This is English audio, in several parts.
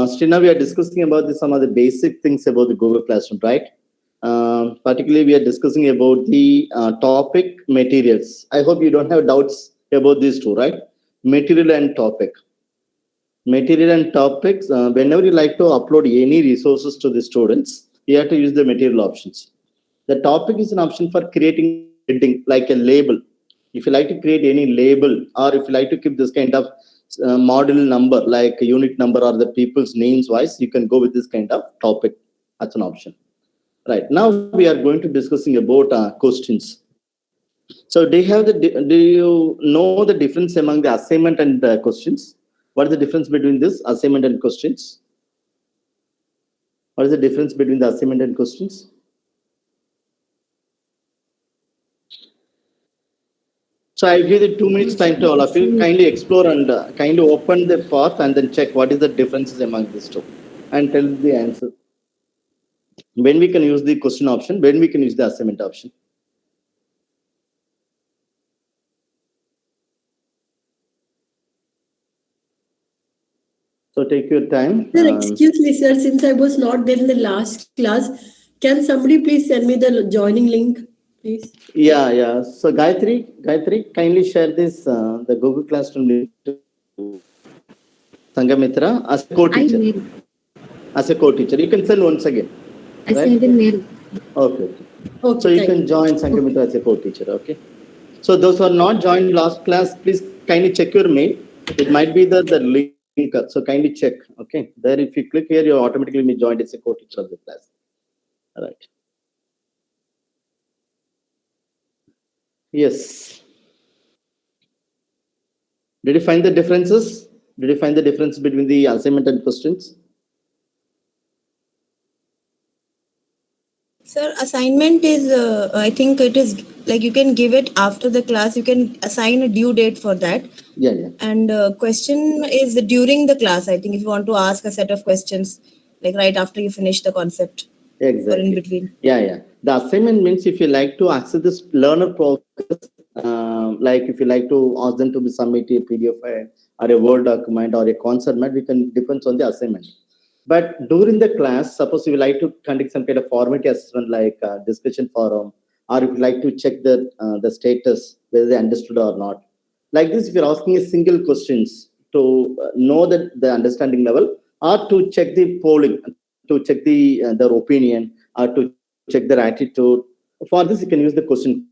Still now we are discussing about some of the basic things about the Google Classroom, right? Particularly, we are discussing about the topic materials. I hope you don't have doubts about these two, right? Material and topic. Material and topics. Whenever you like to upload any resources to the students, you have to use the material options. The topic is an option for creating a heading, like a label. If you like to create any label, or if you like to keep this kind of model number, like a unit number or the people's names wise, you can go with this kind of topic. That's an option. Right. Now we are going to discussing about questions. So do you know the difference among the assignment and questions? What is the difference between this assignment and questions? What is the difference between the assignment and questions? So I'll give you 2 minutes time to all of you. Kindly explore and kindly open the path and then check what is the differences among these two and tell the answer. When we can use the question option, when we can use the assignment option. So take your time. Sir, excuse me, sir. Since I was not there in the last class, can somebody please send me the joining link, please? Yeah. So Gayatri, kindly share this the Google Classroom link to Sangamitra as a co-teacher. As a co-teacher, you can send once again. I sent a mail. Okay. So you can join Sangamitra as a co-teacher. Okay. So those who are not joined last class, please kindly check your mail. It might be the link. So kindly check. Okay. There, if you click here, you automatically be joined as a co-teacher of the class. All right. Yes. Did you find the differences? Did you find the difference between the assignment and questions? Sir, assignment is, I think it is like you can give it after the class. You can assign a due date for that. Yeah. And question is during the class. I think if you want to ask a set of questions, like right after you finish the concept. Exactly. Or in between. Yeah. The assignment means if you like to access this learner progress, like if you like to ask them to submit a PDF file or a Word document or a concept map, we can depends on the assignment. But during the class, suppose you like to conduct some kind of formality assessment like discussion forum, or if you like to check the status, whether they understood or not. Like this, if you're asking a single questions to know that the understanding level, or to check the polling, to check their opinion, or to check their attitude. For this, you can use the question.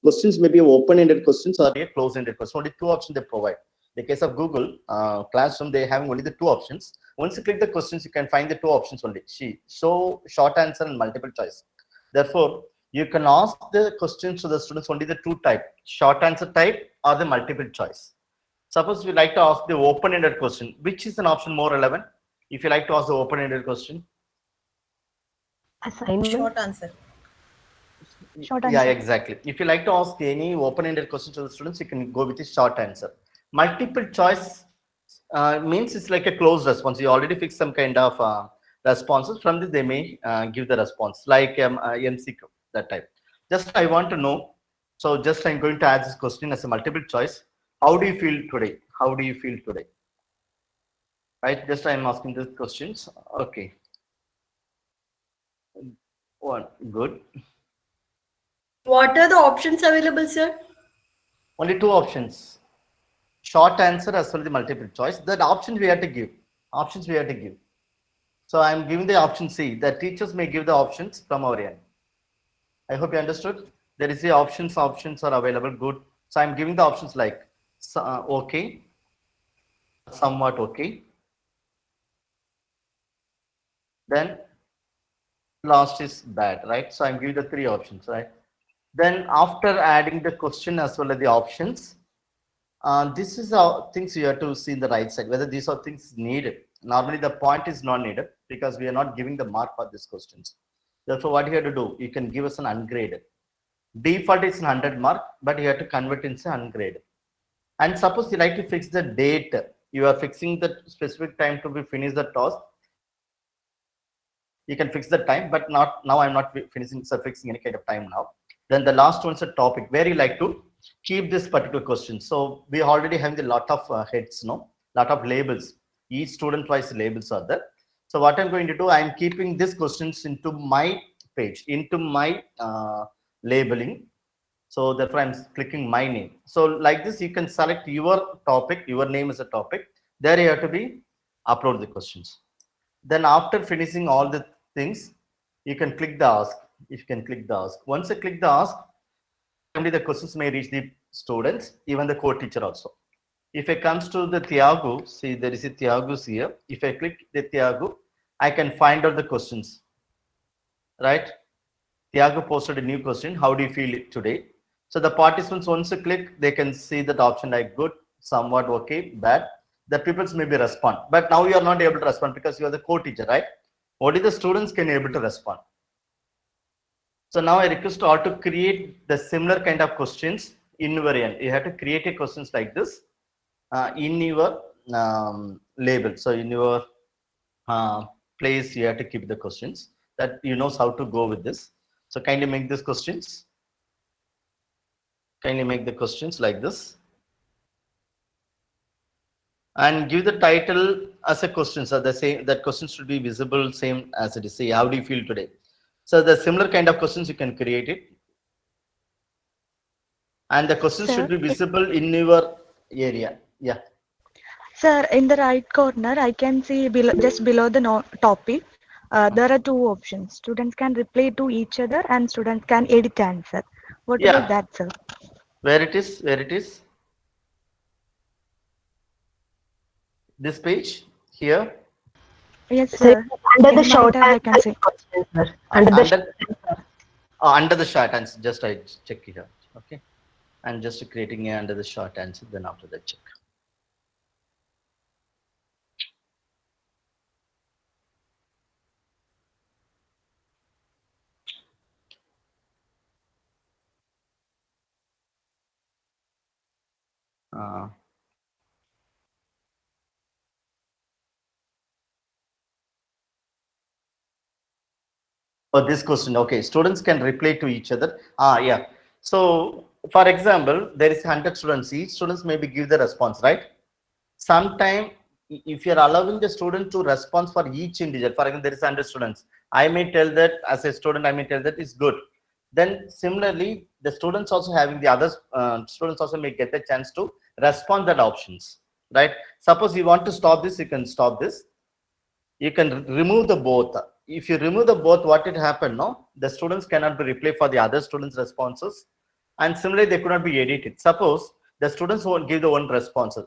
Questions may be open-ended questions or a closed-ended question. Only two options they provide. In the case of Google Classroom, they having only the two options. Once you click the questions, you can find the two options only. So short answer and multiple choice. Therefore, you can ask the questions to the students only the two type, short answer type or the multiple choice. Suppose we like to ask the open-ended question, which is an option more relevant? If you like to ask the open-ended question. Assignment. Short answer. Yeah, exactly. If you like to ask any open-ended question to the students, you can go with the short answer. Multiple choice means it's like a closed response. You already fix some kind of responses. From this, they may give the response like MCQ, that type. Just I want to know. So just I'm going to ask this question as a multiple choice. How do you feel today? How do you feel today? Right. Just I'm asking these questions. Okay. One. Good. What are the options available, sir? Only two options. Short answer as well as the multiple choice. That options we have to give. So I'm giving the option C. The teachers may give the options from our end. I hope you understood. There is the options. Options are available. Good. So I'm giving the options like okay, somewhat okay. Then last is bad, right? So I'm giving the three options, right? Then after adding the question as well as the options, this is how things you have to see in the right side, whether these are things needed. Normally the point is not needed because we are not giving the mark for these questions. Therefore, what you have to do, you can give us an ungraded. Default is 100 mark, but you have to convert into ungraded. And suppose you like to fix the date, you are fixing the specific time to be finished the task. You can fix the time, but not now. I'm not fixing any kind of time now. Then the last one is a topic where you like to keep this particular question. So we already have a lot of heads, lot of labels. Each student wise labels are there. So what I'm going to do, I'm keeping these questions into my page, into my labeling. So therefore I'm clicking my name. So like this, you can select your topic, your name is a topic. There you have to be upload the questions. Then after finishing all the things, you can click the ask. If you can click the ask, once I click the ask, automatically the questions may reach the students, even the co-teacher also. If I comes to the Thiago, see there is a Thiago's here. If I click the Thiago, I can find out the questions, right? Thiago posted a new question. How do you feel today? So the participants, once you click, they can see that option like good, somewhat okay, bad. The pupils maybe respond, but now you are not able to respond because you are the co-teacher, right? Only the students can able to respond. So now I request all to create the similar kind of questions in your end. You have to create a questions like this in your label. So in your uh, place, you have to keep the questions that you knows how to go with this. So kindly make these questions. Kindly make the questions like this and give the title as a question. So the same, that question should be visible same as it is. Say, how do you feel today? So the similar kind of questions you can create it, and the questions Sir, should be visible in your area. Yeah. sir, in the right corner, I can see below, just below the no topic, there are two options. Students can reply to each other and students can edit answer. What about Yeah. that, sir? Where it is? Where it is? This page here. Yes, So it sir. is under the In my short tab, I can answer see. question, sir. Under the short Under answer. under the short answer. Just I check it out. Okay. And just creating a under the short answer. Then after that check. Uh, Oh, this question. Okay, students can reply to each other. Yeah. So, for example, there is 100 students. Each students maybe give the response, right? Sometime, if you're allowing the student to respond for each individual, for example, there is 100 students. I may tell that as a student, I may tell that is good. Then similarly, the students also having the other students also may get the chance to respond that options, right? Suppose you want to stop this, you can stop this. You can remove the both. If you remove the both, what it happened? No, the students cannot be replay for the other students responses, and similarly they could not be edited. Suppose the students won't give the one response,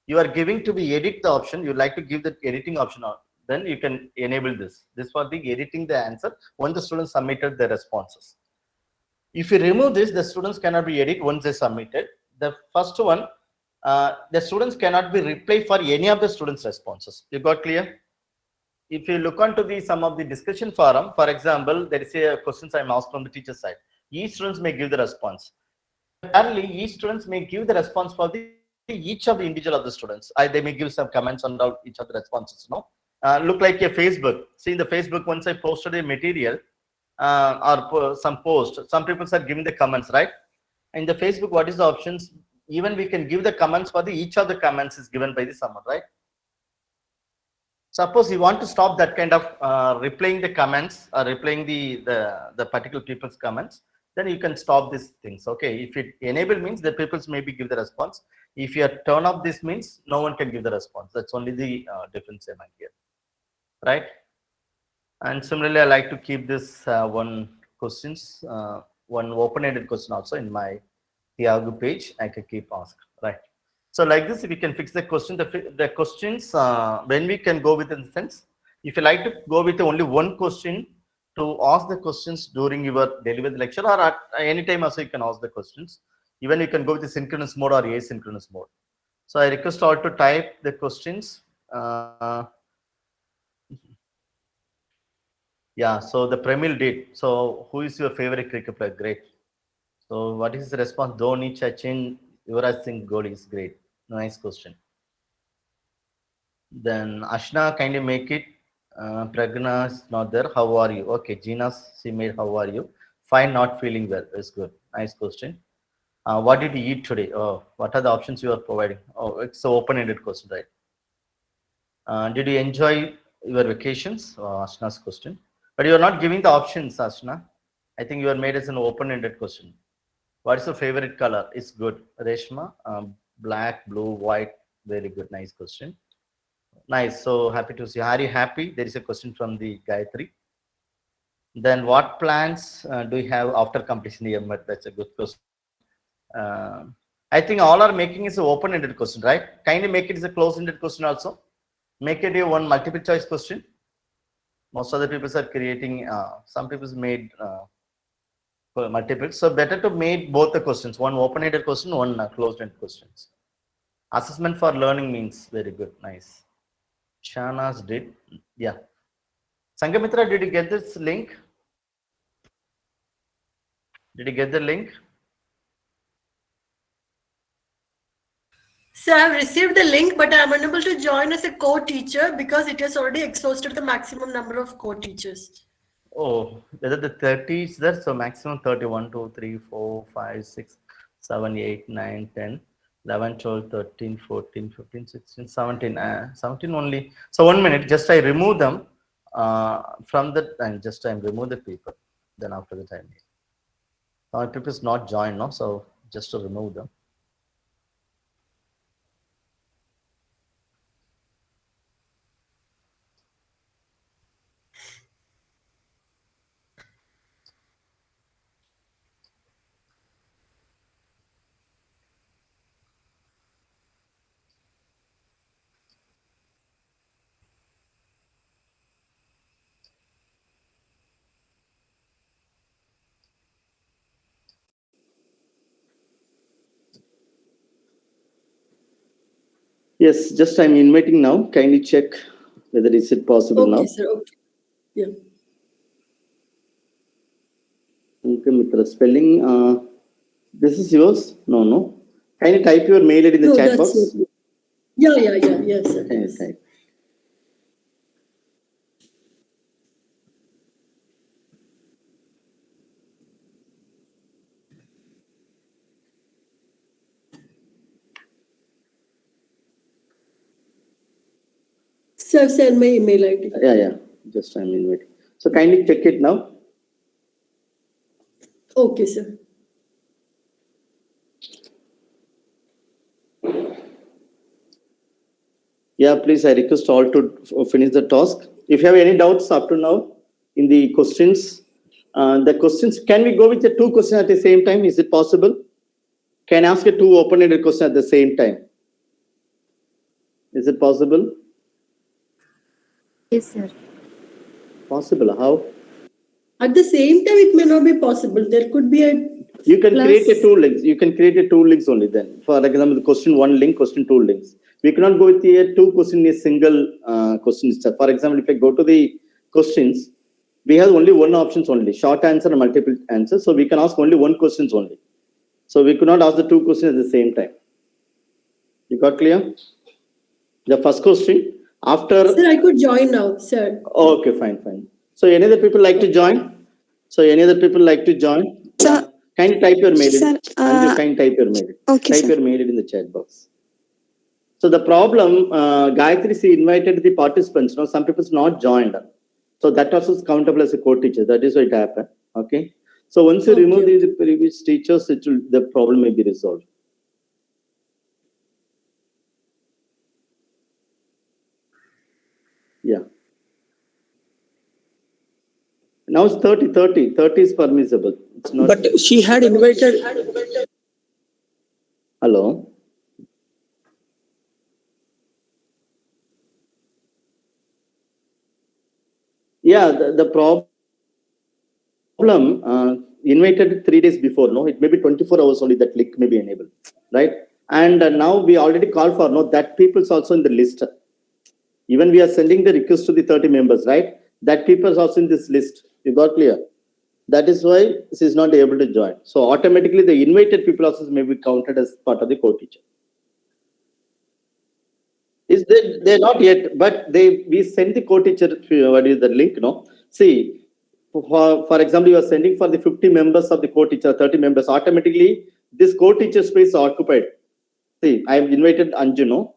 you are giving to be edit the option, you like to give the editing option on, then you can enable this for the editing the answer when the students submitted their responses. If you remove this, the students cannot be edit once they submitted the first one. The students cannot be reply for any of the students responses. You got clear? If you look onto the some of the discussion forum, for example, there is a questions I'm asked from the teacher side. Each students may give the response. Apparently, each students may give the response for the each of the individual of the students. They may give some comments on all each of the responses. No, look like a Facebook. See in the Facebook, once I posted a material or some post, some people are giving the comments, right? In the Facebook, what is the options? Even we can give the comments for the each of the comments is given by the someone, right? Suppose you want to stop that kind of replaying the comments or replaying the particular people's comments, then you can stop these things. Okay, if it enable means the people's maybe give the response. If you turn off this means no one can give the response. That's only the difference among here, right? And similarly, I like to keep this one questions, one open-ended question also in my Tiago page. I can keep ask, right? So like this, we can fix the question. The questions when we can go with the sense. If you like to go with only one question to ask the questions during your delivery lecture or at any time also you can ask the questions. Even you can go with the synchronous mode or asynchronous mode. So I request all to type the questions. Yeah, so the Premier did. So who is your favorite cricket player? Great. So what is the response? Dhoni, Sachin, Yuvraj Singh, goal is great. Nice question. Then Ashna, kindly make it. Pragna is not there. How are you? Okay, Gina, she made how are you? Fine, not feeling well. That's good. Nice question. What did you eat today? Oh, what are the options you are providing? Oh, it's an open-ended question, right? Did you enjoy your vacations? Ashna's question. But you are not giving the options, Ashna. I think you are made as an open-ended question. What is your favorite color? It's good. Reshma, black, blue, white. Very good. Nice question. Nice. So happy to see. Are you happy? There is a question from the Gayatri. Then what plans do you have after completion the MMed? That's a good question. I think all are making is an open-ended question, right? Kindly make it as a closed-ended question also. Make it a one multiple choice question. Most of the people are creating, some people made multiple. So better to make both the questions, one open-ended question, one closed-ended questions. Assessment for learning means very good, nice. Shanas did, yeah. Sangamitra, did you get this link? Did you get the link? So I've received the link, but I'm unable to join as a co-teacher because it has already exhausted the maximum number of co-teachers. Oh, whether the 30 is there, so maximum 30, 1, 2, 3, 4, 5, 6, 7, 8, 9, 10, 11, 12, 13, 14, 15, 16, 17, 17 only. So 1 minute, just I remove them from the, and just I remove the people, then after the time. Now people is not joined, no? So just to remove them. Yes, just I'm inviting now. Kindly check whether is it possible now. Okay, sir. Okay. Yeah. Okay, Mitra, spelling. This is yours? No, no. Kindly type your mail ID in the No, chat that's box. not. Yeah, yes, sir. Kindly Yes. type. So I've sent my email ID. Yeah. Just I'm inviting. So kindly check it now. Okay, sir. Yeah, please, I request all to finish the task. If you have any doubts up to now in the questions, can we go with the two questions at the same time? Is it possible? Can I ask a two open-ended questions at the same time? Is it possible? Yes, sir. Possible. How? At the same time, it may not be possible. There could be a You can plus. create a two links. You can create a two links only then. For example, question one link, question two links. We cannot go with the two question in a single question itself. For example, if I go to the questions, we have only one options only, short answer and multiple answers. So we can ask only one questions only. So we could not ask the two questions at the same time. You got clear? The first question after. Sir, I could join now, sir. Okay, fine. So any other people like to join? Sir, Can you type your mail? sir, Anju, can you type your mail? okay, Type sir. your mail in the chat box. So the problem, Gayatri, she invited the participants. No, some people not joined. So that also is countable as a co-teacher. That is what it happened. Okay. So once you remove the previous teachers, the problem may be resolved. Yeah. Now it's 30. 30 is permissible. It's not. But she had invited. Hello. Yeah, the problem invited 3 days before. No, it may be 24 hours only that link may be enabled, right? And now we already call for that people's also in the list. Even we are sending the request to the 30 members, right? That people is also in this list. You got clear? That is why she is not able to join. So automatically the invited people also may be counted as part of the co-teacher. They're not yet, but we send the co-teacher. What is the link? No, see, for example, you are sending for the 50 members of the co-teacher, 30 members. Automatically, this co-teacher space is occupied. See, I have invited Anju. No,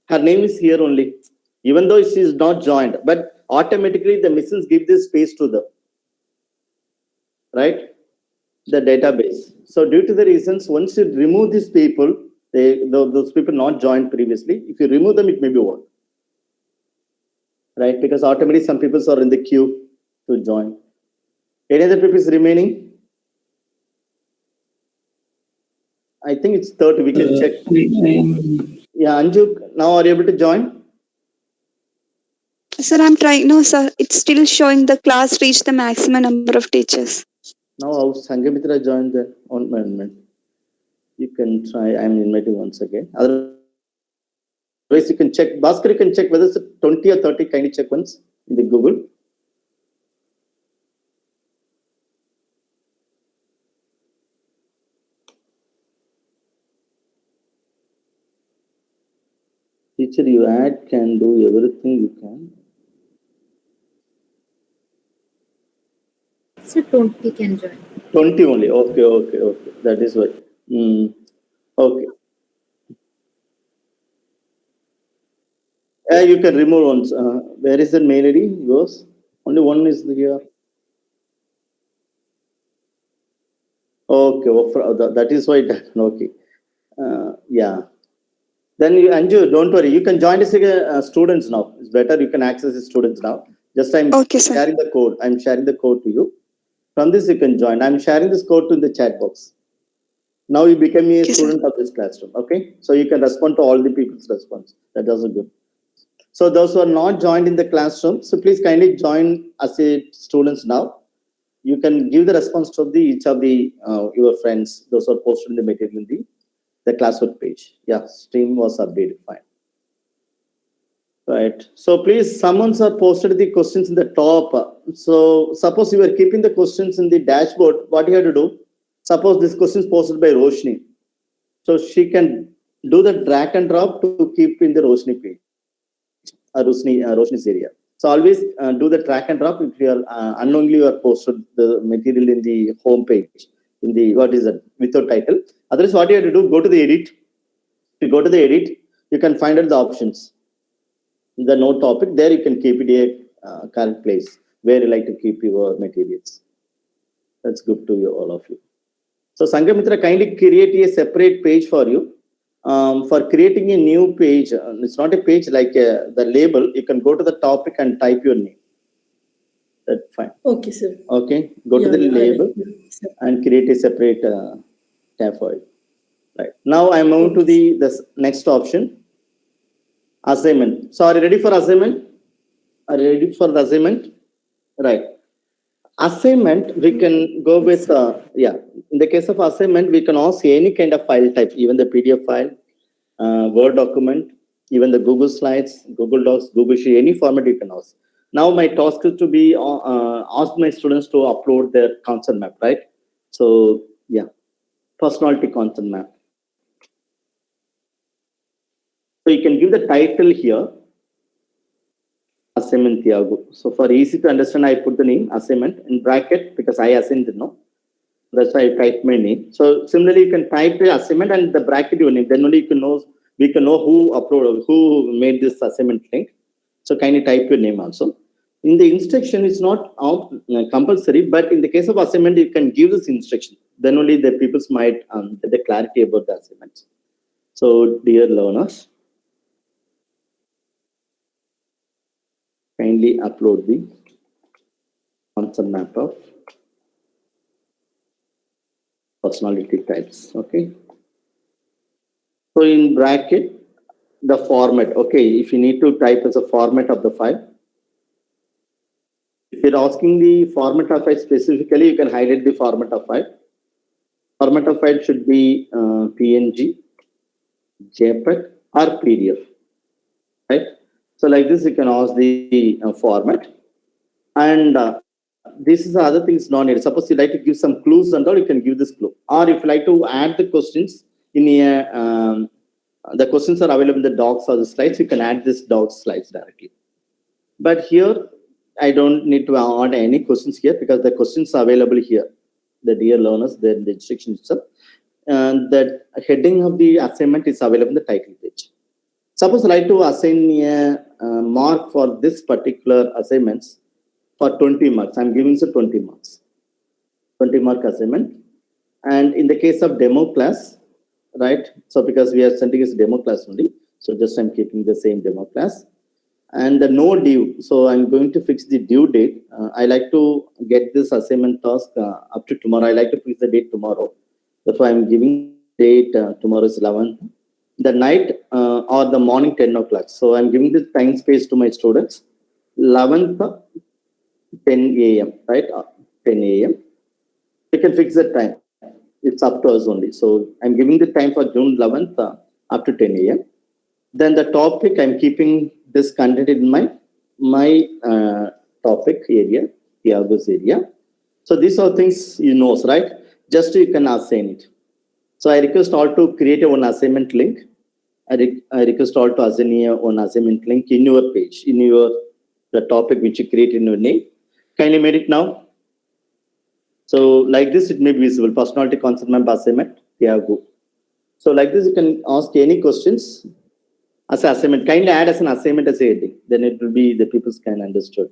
her name is here only. even though she is not joined, but automatically the machines give this space to them, right? The database. So due to the reasons, once you remove these people, those people not joined previously, if you remove them, it may be work, right? Because automatically some people are in the queue to join. Any other people is remaining? I think it's 30. We can check. Yeah, Anju, now are you able to join? Sir, I'm trying. No, sir, it's still showing the class reached the maximum number of teachers. Now how Sangamitra joined the on moment. You can try. I'm inviting once again. Otherwise, you can check. Bhaskar, you can check whether it's 20 or 30. Kindly check once in the Google. Teacher, you add, can do everything you can. So 20 can join. 20 only. Okay. That is what. Okay. You can remove ones. Where is the mail ID? Yours? Only one is here. Okay. That is why. Okay. Yeah. Then you, Anju, don't worry. You can join as students now. It's better. You can access the students now. Just I'm sharing the code. I'm sharing the code to you. From this, you can join. I'm sharing this code to the chat box. Now you become a student of this classroom. Okay. So you can respond to all the people's response. That is good. So those who are not joined in the classroom, so please kindly join as a students now. You can give the response to each of the your friends. Those who are posted in the material in the classwork page. Yeah, stream was updated. Fine. Right. So please, someone's are posted the questions in the top. So suppose you are keeping the questions in the dashboard. What you have to do? Suppose this question is posted by Roshni. So she can do the drag and drop to keep in the Roshni page. Roshni's area. So always do the drag and drop if you are unknowingly you are posted the material in the home page, in the what is it without title. Otherwise, what you have to do, go to the edit. If you go to the edit, you can find out the options. The no topic, there you can keep it a current place where you like to keep your materials. That's good to you, all of you. So Sangamitra, kindly create a separate page for you. For creating a new page, it's not a page like the label. You can go to the topic and type your name. That's fine. Okay, sir. Okay, go to the label and create a separate tab for it. Right. Now I move to the next option. Assignment. So are you ready for assignment? Are you ready for the assignment? Right. Assignment, we can go with, in the case of assignment, we can ask any kind of file type, even the PDF file, Word document, even the Google Slides, Google Docs, Google Sheet, any format you can ask. Now my task is to be ask my students to upload their concept map, right? So yeah, personality concept map. So you can give the title here, assignment Thiago. So for easy to understand, I put the name assignment in bracket because I assigned it, no? That's why I type my name. So similarly, you can type the assignment and the bracket your name. Then only we can know who uploaded, who made this assignment link. So kindly type your name also. In the instruction, it's not compulsory, but in the case of assignment, you can give this instruction. Then only the people might get the clarity about the assignments. So dear learners, kindly upload the concept map of personality types. Okay. So in bracket, the format. Okay. If you need to type as a format of the file. If you're asking the format of file specifically, you can highlight the format of file. Format of file should be PNG, JPEG, or PDF. Right. So like this, you can ask the format. And this is the other things non-needed. Suppose you like to give some clues and all, you can give this clue. Or if you like to add the questions in a, the questions are available in the docs or the slides, you can add this docs slides directly. But here, I don't need to add any questions here because the questions are available here. The dear learners, the instruction itself. And the heading of the assignment is available in the title page. Suppose I like to assign a mark for this particular assignments for 20 marks. I'm giving so 20 marks, 20 mark assignment. And in the case of demo class, right? So because we are sending as demo class only, so just I'm keeping the same demo class. And the no due, so I'm going to fix the due date. I like to get this assignment task up to tomorrow. I like to fix the date tomorrow. Therefore, I'm giving date tomorrow is 11th, the night or the morning 10 o'clock. So I'm giving the time space to my students, 11th 10 a.m. right? 10 a.m. You can fix the time. It's up to us only. So I'm giving the time for June 11th up to 10 a.m. Then the topic, I'm keeping this content in my topic area, Tiago's area. So these are things you know, right? Just you can assign it. So I request all to create one assignment link. I request all to assign one assignment link in your page, in your the topic which you create in your name. Kindly made it now. So like this, it may be visible. Personality concept map assignment, Tiago. So like this, you can ask any questions as an assignment. Kindly add as an assignment as a heading. Then it will be the people can understood.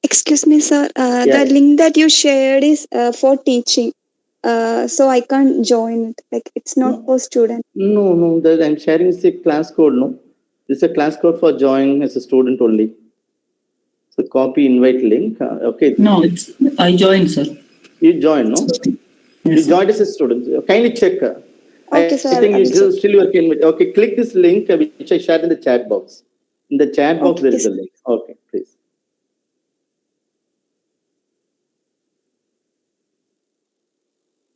Excuse me, sir. Yeah. The link that you shared is for teaching. So I can't join it. Like it's not for students. No. That I'm sharing is a class code. No, this is a class code for join as a student only. So copy invite link. Okay. No, it's I joined, sir. You join, no? Yes, You sir. joined as a student. Kindly check. Okay, sir. I think I you will just still working with. Okay, click this link which I shared in the chat box. In the chat box, Okay, there is a sir. link. Okay, please.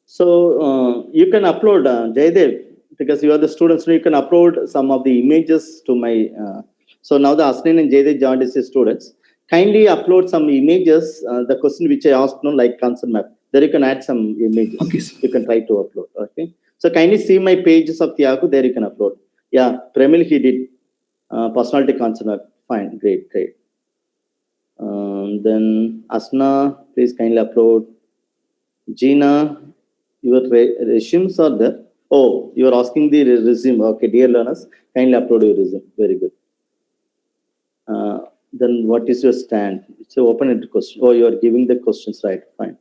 So you can upload Jaydev, because you are the students. So you can upload some of the images to my. So now the Asnin and Jaydev joined as students. Kindly upload some images. The question which I asked, no, like concept map. There you can add some images. Okay, sir. You can try to upload. Okay. So kindly see my pages of Tiago. There you can upload. Yeah, Premil he did personality concept map. Fine, great. Then Asna, please kindly upload. Gina, your resumes are there. Oh, you are asking the resume. Okay, dear learners, kindly upload your resume. Very good. Then what is your stand? It's an open-ended question. Oh, you are giving the questions, right? Fine.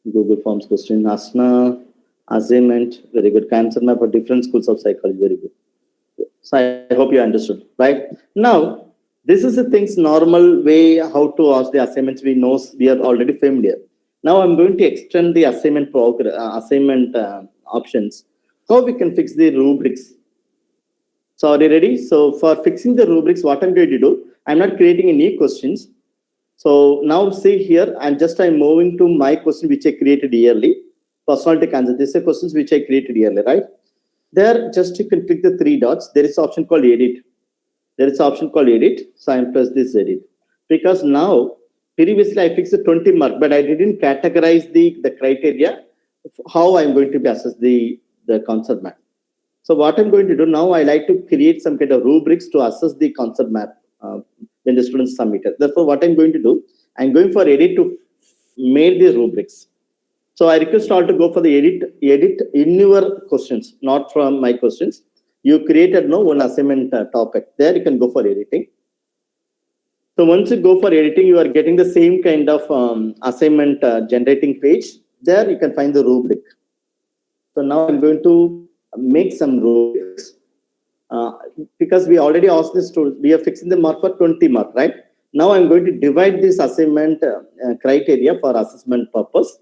Google Forms question. Asna, assignment. Very good. Cancer map for different schools of psychology. Very good. So I hope you understood, right? Now, this is the things normal way how to ask the assignments. We know we are already familiar. Now I'm going to extend the assignment options. How we can fix the rubrics. So are you ready? So for fixing the rubrics, what I'm going to do, I'm not creating any questions. So now see here, I'm moving to my question which I created yearly. Personality concept. These are questions which I created yearly, right? There, just you can click the three dots. There is an option called edit. So I'm press this edit. Because now, previously I fixed the 20 mark, but I didn't categorize the criteria how I'm going to be assess the concept map. So what I'm going to do now, I like to create some kind of rubrics to assess the concept map when the students submit it. Therefore, what I'm going to do, I'm going for edit to make the rubrics. So I request all to go for the edit in your questions, not from my questions. You created one assignment topic. There you can go for editing. So once you go for editing, you are getting the same kind of assignment generating page. There you can find the rubric. So now I'm going to make some rubrics. Because we already asked this to, we are fixing the mark for 20 mark, right? Now I'm going to divide this assignment criteria for assessment purpose.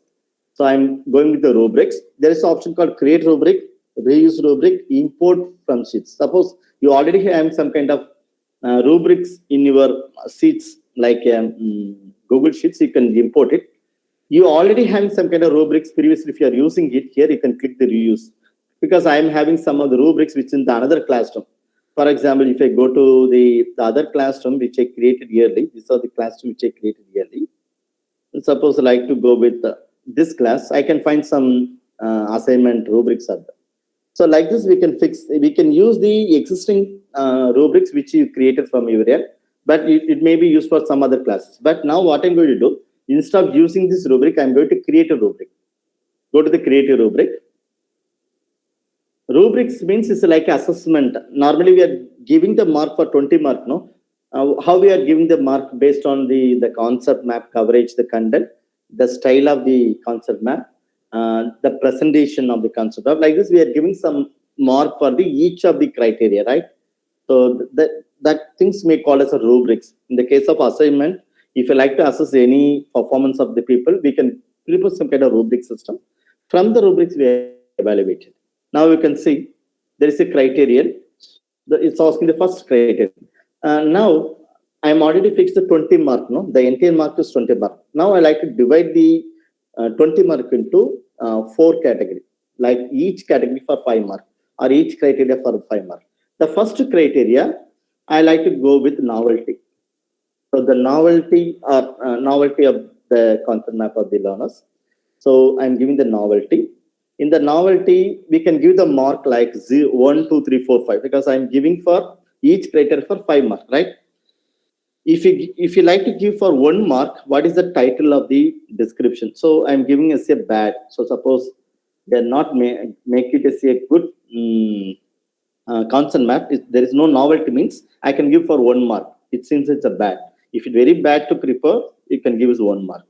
So I'm going with the rubrics. There is an option called create rubric, reuse rubric, import from sheets. Suppose you already have some kind of rubrics in your sheets, like Google Sheets, you can import it. You already have some kind of rubrics previously. If you are using it here, you can click the reuse. Because I am having some of the rubrics which in the another classroom. For example, if I go to the other classroom which I created yearly, these are the classroom which I created yearly. And suppose I like to go with this class, I can find some assignment rubrics are there. So like this, we can use the existing rubrics which you created from your end, but it may be used for some other classes. But now what I'm going to do, instead of using this rubric, I'm going to create a rubric. Go to the create a rubric. Rubrics means it's like assessment. Normally we are giving the mark for 20 mark, no? How we are giving the mark based on the concept map coverage, the content, the style of the concept map, the presentation of the concept map. Like this, we are giving some mark for the each of the criteria, right? So that things may call as a rubrics. In the case of assignment, if you like to assess any performance of the people, we can prepare some kind of rubric system. From the rubrics, we evaluate it. Now you can see there is a criterion. It's asking the first criterion. Now I'm already fixed the 20 mark. No, the entire mark is 20 mark. Now I like to divide the 20 mark into 4 categories. Like each category for 5 mark or each criteria for 5 mark. The first criteria I like to go with novelty. So the novelty of the concept map of the learners. So I'm giving the novelty. In the novelty, we can give the mark like 0, 1, 2, 3, 4, 5 because I'm giving for each criteria for 5 marks, right? If you like to give for 1 mark, what is the title of the description? So I'm giving as a bad. So suppose they're not make it as a good concept map. If there is no novelty means I can give for 1 mark. It seems it's a bad. If it's very bad to prepare, you can give us 1 mark.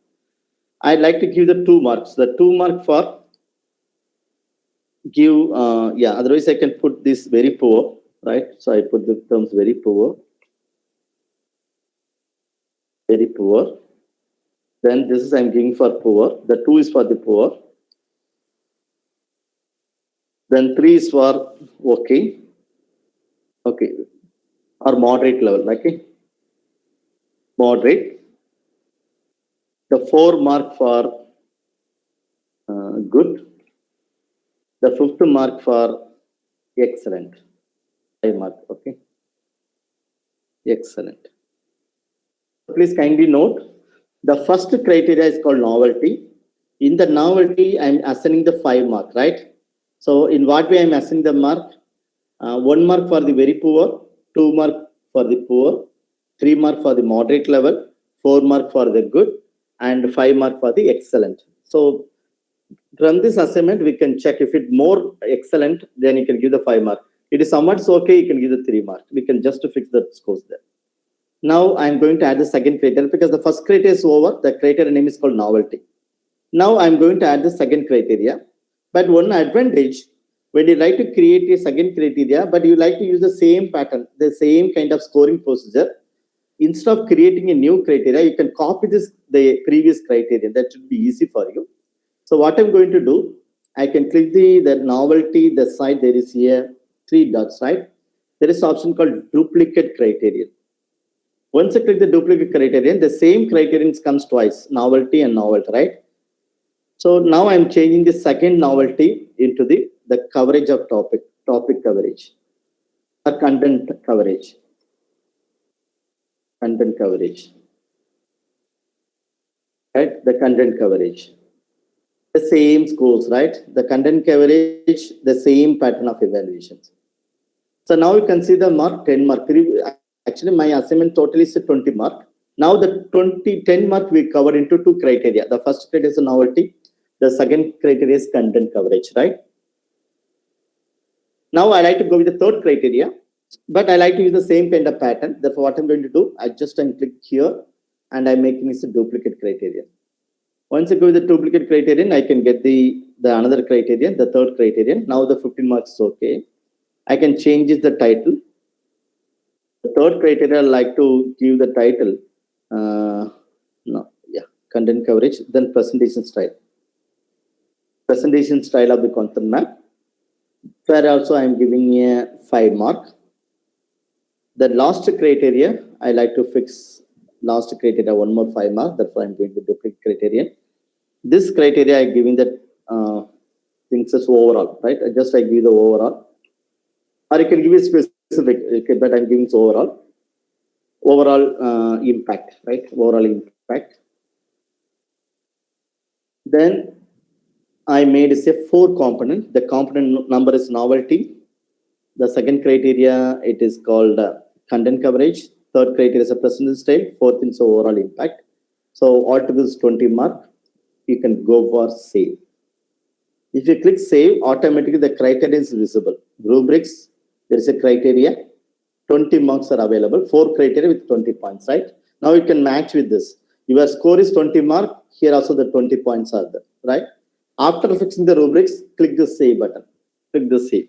I'd like to give the 2 marks. The 2 mark for give otherwise I can put this very poor, right? So I put the terms very poor. Then this is I'm giving for poor. The 2 is for the poor. Then 3 is for okay or moderate level, okay, moderate. The 4 mark for good. The 5th mark for excellent. 5 mark, okay, excellent. Please kindly note, the first criteria is called novelty. In the novelty, I'm assigning the 5 mark, right? So in what way I'm assigning the mark? 1 mark for the very poor, 2 mark for the poor, 3 mark for the moderate level, 4 mark for the good, and 5 mark for the excellent. So from this assignment, we can check if it's more excellent, then you can give the 5 mark. It is somewhat okay, you can give the 3 mark. We can just fix the scores there. Now I'm going to add the second criteria because the first criteria is over. The criteria name is called novelty. Now I'm going to add the second criteria. But one advantage, when you like to create a second criteria, but you like to use the same pattern, the same kind of scoring procedure, instead of creating a new criteria, you can copy the previous criteria. That should be easy for you. So what I'm going to do, I can click the novelty, the side, there is here 3 dots, right? There is an option called duplicate criterion. Once I click the duplicate criterion, the same criterion comes twice, novelty and novelty, right? So now I'm changing the second novelty into the coverage of topic coverage, or content coverage. Right? The content coverage. The same scores, right? The content coverage, the same pattern of evaluations. So now you can see the mark 10 mark. Actually, my assignment total is 20 mark. Now the 10 mark we covered into 2 criteria. The first criteria is novelty. The second criteria is content coverage, right? Now I like to go with the third criteria, but I like to use the same kind of pattern. Therefore, what I'm going to do, I just click here and I'm making this a duplicate criterion. Once I go with the duplicate criterion, I can get the another criterion, the third criterion. Now the 15 marks is okay. I can change the title. The third criteria, I like to give the title, content coverage, then presentation style. Presentation style of the content map. Where also I am giving a 5 mark. The last criteria, I like to fix last criteria 1 more 5 mark. That's why I'm doing the duplicate criterion. This criteria I giving that things as overall, right? I give the overall, or you can give it specific, okay, but I'm giving overall impact, right? Overall impact. Then I made say 4 component. The component number is novelty. The second criteria, it is called content coverage. Third criteria is a presentation style. Fourth is overall impact. So altogether is 20 mark. You can go for save. If you click save, automatically the criteria is visible. Rubrics, there is a criteria. 20 marks are available. 4 criteria with 20 points, right? Now you can match with this. Your score is 20 mark. Here also the 20 points are there, right? After fixing the rubrics, click the save button. Click the save.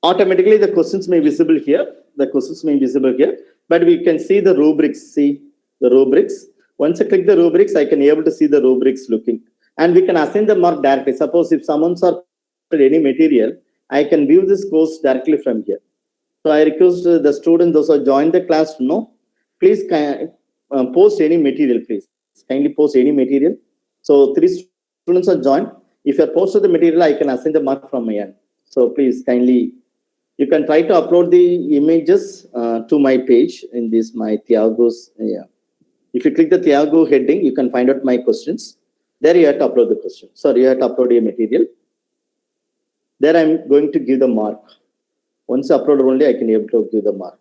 Automatically the questions may be visible here. The questions may be visible here, but we can see the rubrics. See the rubrics. Once I click the rubrics, I can be able to see the rubrics looking. And we can assign the mark directly. Suppose if someone's are any material, I can view this course directly from here. So I request the students, those who join the class, to know, please post any material, please. Kindly post any material. So 3 students are joined. If you have posted the material, I can assign the mark from my end. So please kindly, you can try to upload the images to my page in this, my Thiago's. Yeah. If you click the Thiago heading, you can find out my questions. There you have to upload the question. Sorry, you have to upload your material. There I'm going to give the mark. Once uploaded only, I can be able to give the mark.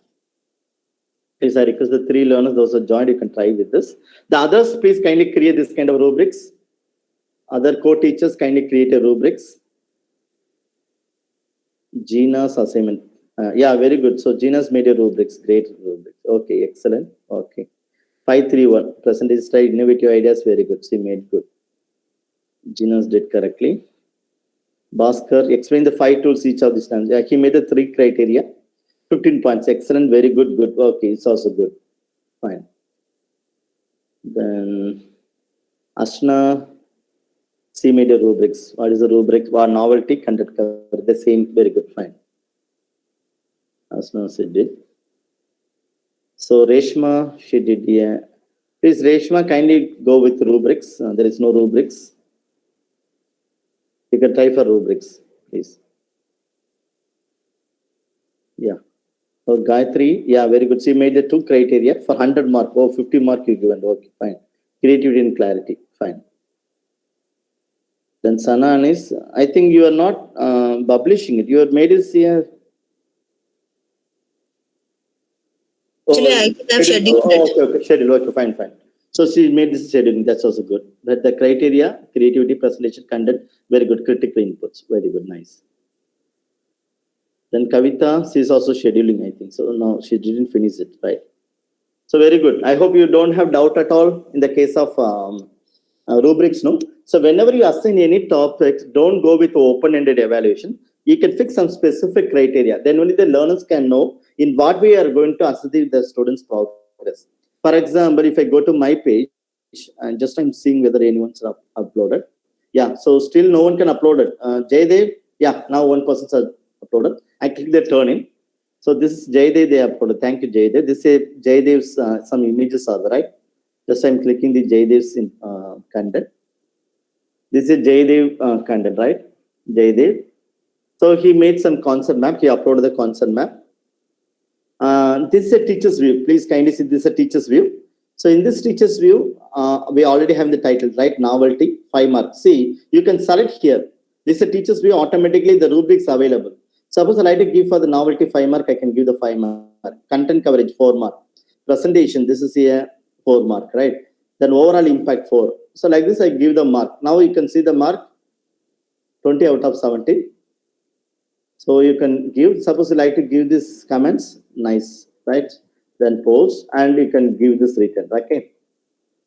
Please, I request the 3 learners, those who joined, you can try with this. The others, please kindly create this kind of rubrics. Other co-teachers, kindly create a rubrics. Gina's assignment. Yeah, very good. So Gina's made a rubrics. Great rubrics. Okay, excellent. Okay. 531. Percentage style, innovative ideas. Very good. She made good. Gina's did correctly. Bhaskar, explain the 5 tools each of these times. Yeah, he made the 3 criteria. 15 points. Excellent. Very good. Good. Okay, it's also good. Fine. Then Ashna, she made a rubrics. What is the rubric? What novelty, content cover. The same. Very good. Fine. Ashna, she did. So Reshma, she did. Yeah. Please, Reshma, kindly go with rubrics. There is no rubrics. You can try for rubrics, please. Yeah. So Gayatri, yeah, very good. She made the 2 criteria for 100 mark. Oh, 50 mark you given. Okay, fine. Creativity and clarity. Fine. Then Sanan is, I think you are not publishing it. You have made it here. Actually, I think I've scheduled it. Okay, schedule. Okay, fine, fine. So she made this scheduling. That's also good. But the criteria, creativity, presentation, content, very good. Critical inputs, very good, nice. Then Kavita, she is also scheduling, I think. So no, she didn't finish it, right? So very good. I hope you don't have doubt at all in the case of rubrics, no? So whenever you assign any topics, don't go with open-ended evaluation. You can fix some specific criteria. Then only the learners can know in what way are going to assess the students' progress. For example, if I go to my page and just I'm seeing whether anyone's uploaded. Yeah, so still no one can upload it. Jaydev, yeah, now one person's uploaded. I click the turn in. So this is Jaydev, they uploaded. Thank you, Jaydev. This is Jaydev's some images are there, right? Just I'm clicking the Jaydev's in content. This is Jaydev content, right? Jaydev. So he made some concept map. He uploaded the concept map. This is a teacher's view. Please kindly see this is a teacher's view. So in this teacher's view, we already have the title, right? Novelty, 5 marks. See, you can select here. This is a teacher's view. Automatically, the rubrics available. Suppose I like to give for the novelty 5 mark, I can give the 5 mark. Content coverage 4 mark. Presentation, this is here 4 mark, right? Then overall impact 4. So like this, I give the mark. Now you can see the mark 20 out of 70. So you can give, suppose you like to give this comments, nice, right? Then post and you can give this written, okay?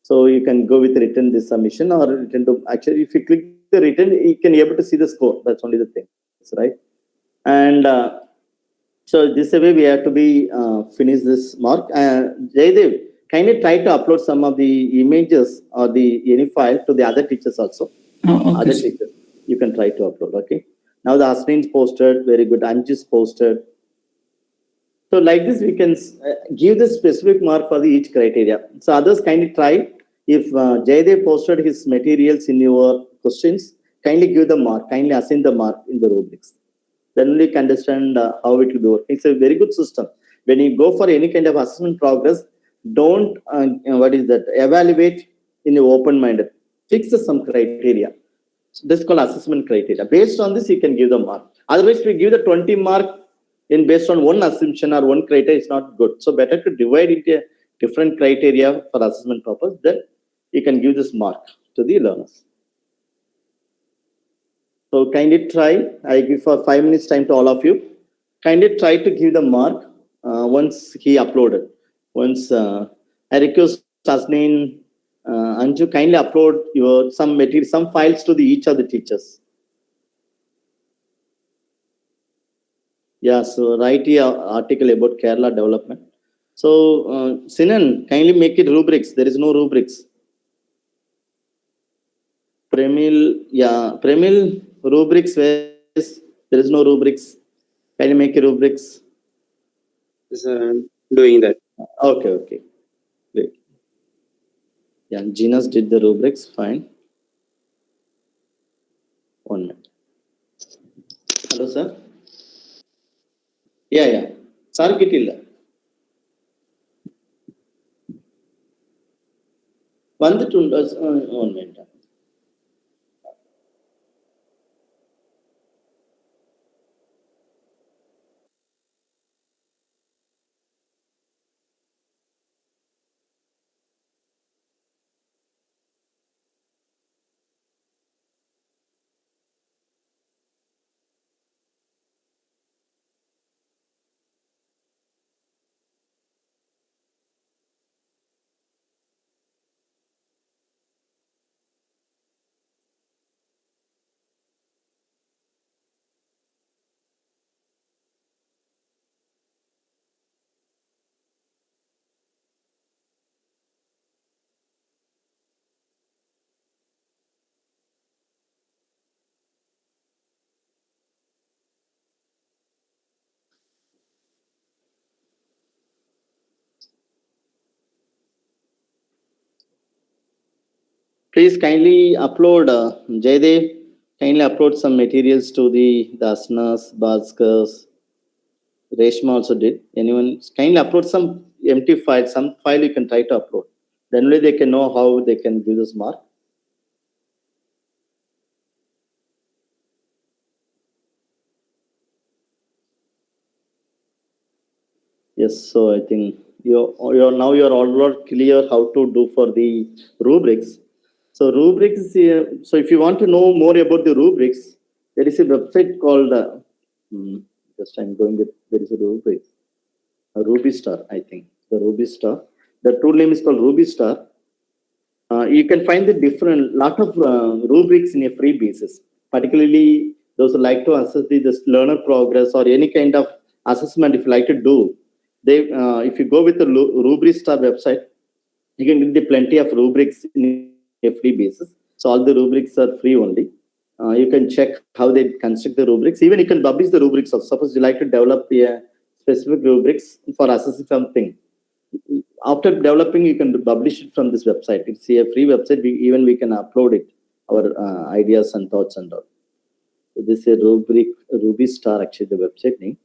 So you can go with written this submission or written to, actually if you click the written, you can be able to see the score. That's only the thing, right? And so this way we have to be finish this mark. Jaydev, kindly try to upload some of the images or any file to the other teachers also. Okay. Other teachers, you can try to upload, okay? Now the Hasneen's posted, very good. Anji's posted. So like this, we can give the specific mark for each criteria. So others kindly try. If Jaydev posted his materials in your questions, kindly give the mark, kindly assign the mark in the rubrics. Then only can understand how it will be working. It's a very good system. When you go for any kind of assessment progress, don't, evaluate in an open-minded. Fix some criteria. This is called assessment criteria. Based on this, you can give the mark. Otherwise, we give the 20 mark in based on one assumption or one criteria is not good. So better to divide into different criteria for assessment purpose. Then you can give this mark to the learners. So kindly try. I give for 5 minutes time to all of you. Kindly try to give the mark once he uploaded. Once I request Tasneen, Anju, kindly upload your some material, some files to the each of the teachers. Yeah, so write the article about Kerala development. So Sinan, kindly make it rubrics. There is no rubrics. Premil, yeah, Premil rubrics. Where is there is no rubrics? Kindly make it rubrics. Sir, I'm doing that. Okay, okay, great. Yeah, Genus did the rubrics. Fine. 1 minute. Hello, sir. Yeah, yeah. Sir, kitilla. 1 minute. Please kindly upload, Jaydev, kindly upload some materials to the Asnas, Bhaskars, Reshma also did. Anyone kindly upload some empty file, some file you can try to upload. Then only they can know how they can give this mark. Yes, so I think you're all clear how to do for the rubrics. So rubrics, so if you want to know more about the rubrics, there is a website called, just I'm going with, there is a rubric, Ruby Star, I think, the Ruby Star. The tool name is called Ruby Star. You can find the different lot of rubrics in a free basis, particularly those who like to assess the learner progress or any kind of assessment. If you like to do, they if you go with the Rubric Star website, you can get the plenty of rubrics in a free basis. So all the rubrics are free only. You can check how they construct the rubrics. Even you can publish the rubrics also. Suppose you like to develop the specific rubrics for assessing something, after developing you can publish it from this website. It's a free website. Even we can upload it, our ideas and thoughts and all. So this is a Ruby Star, actually the website name.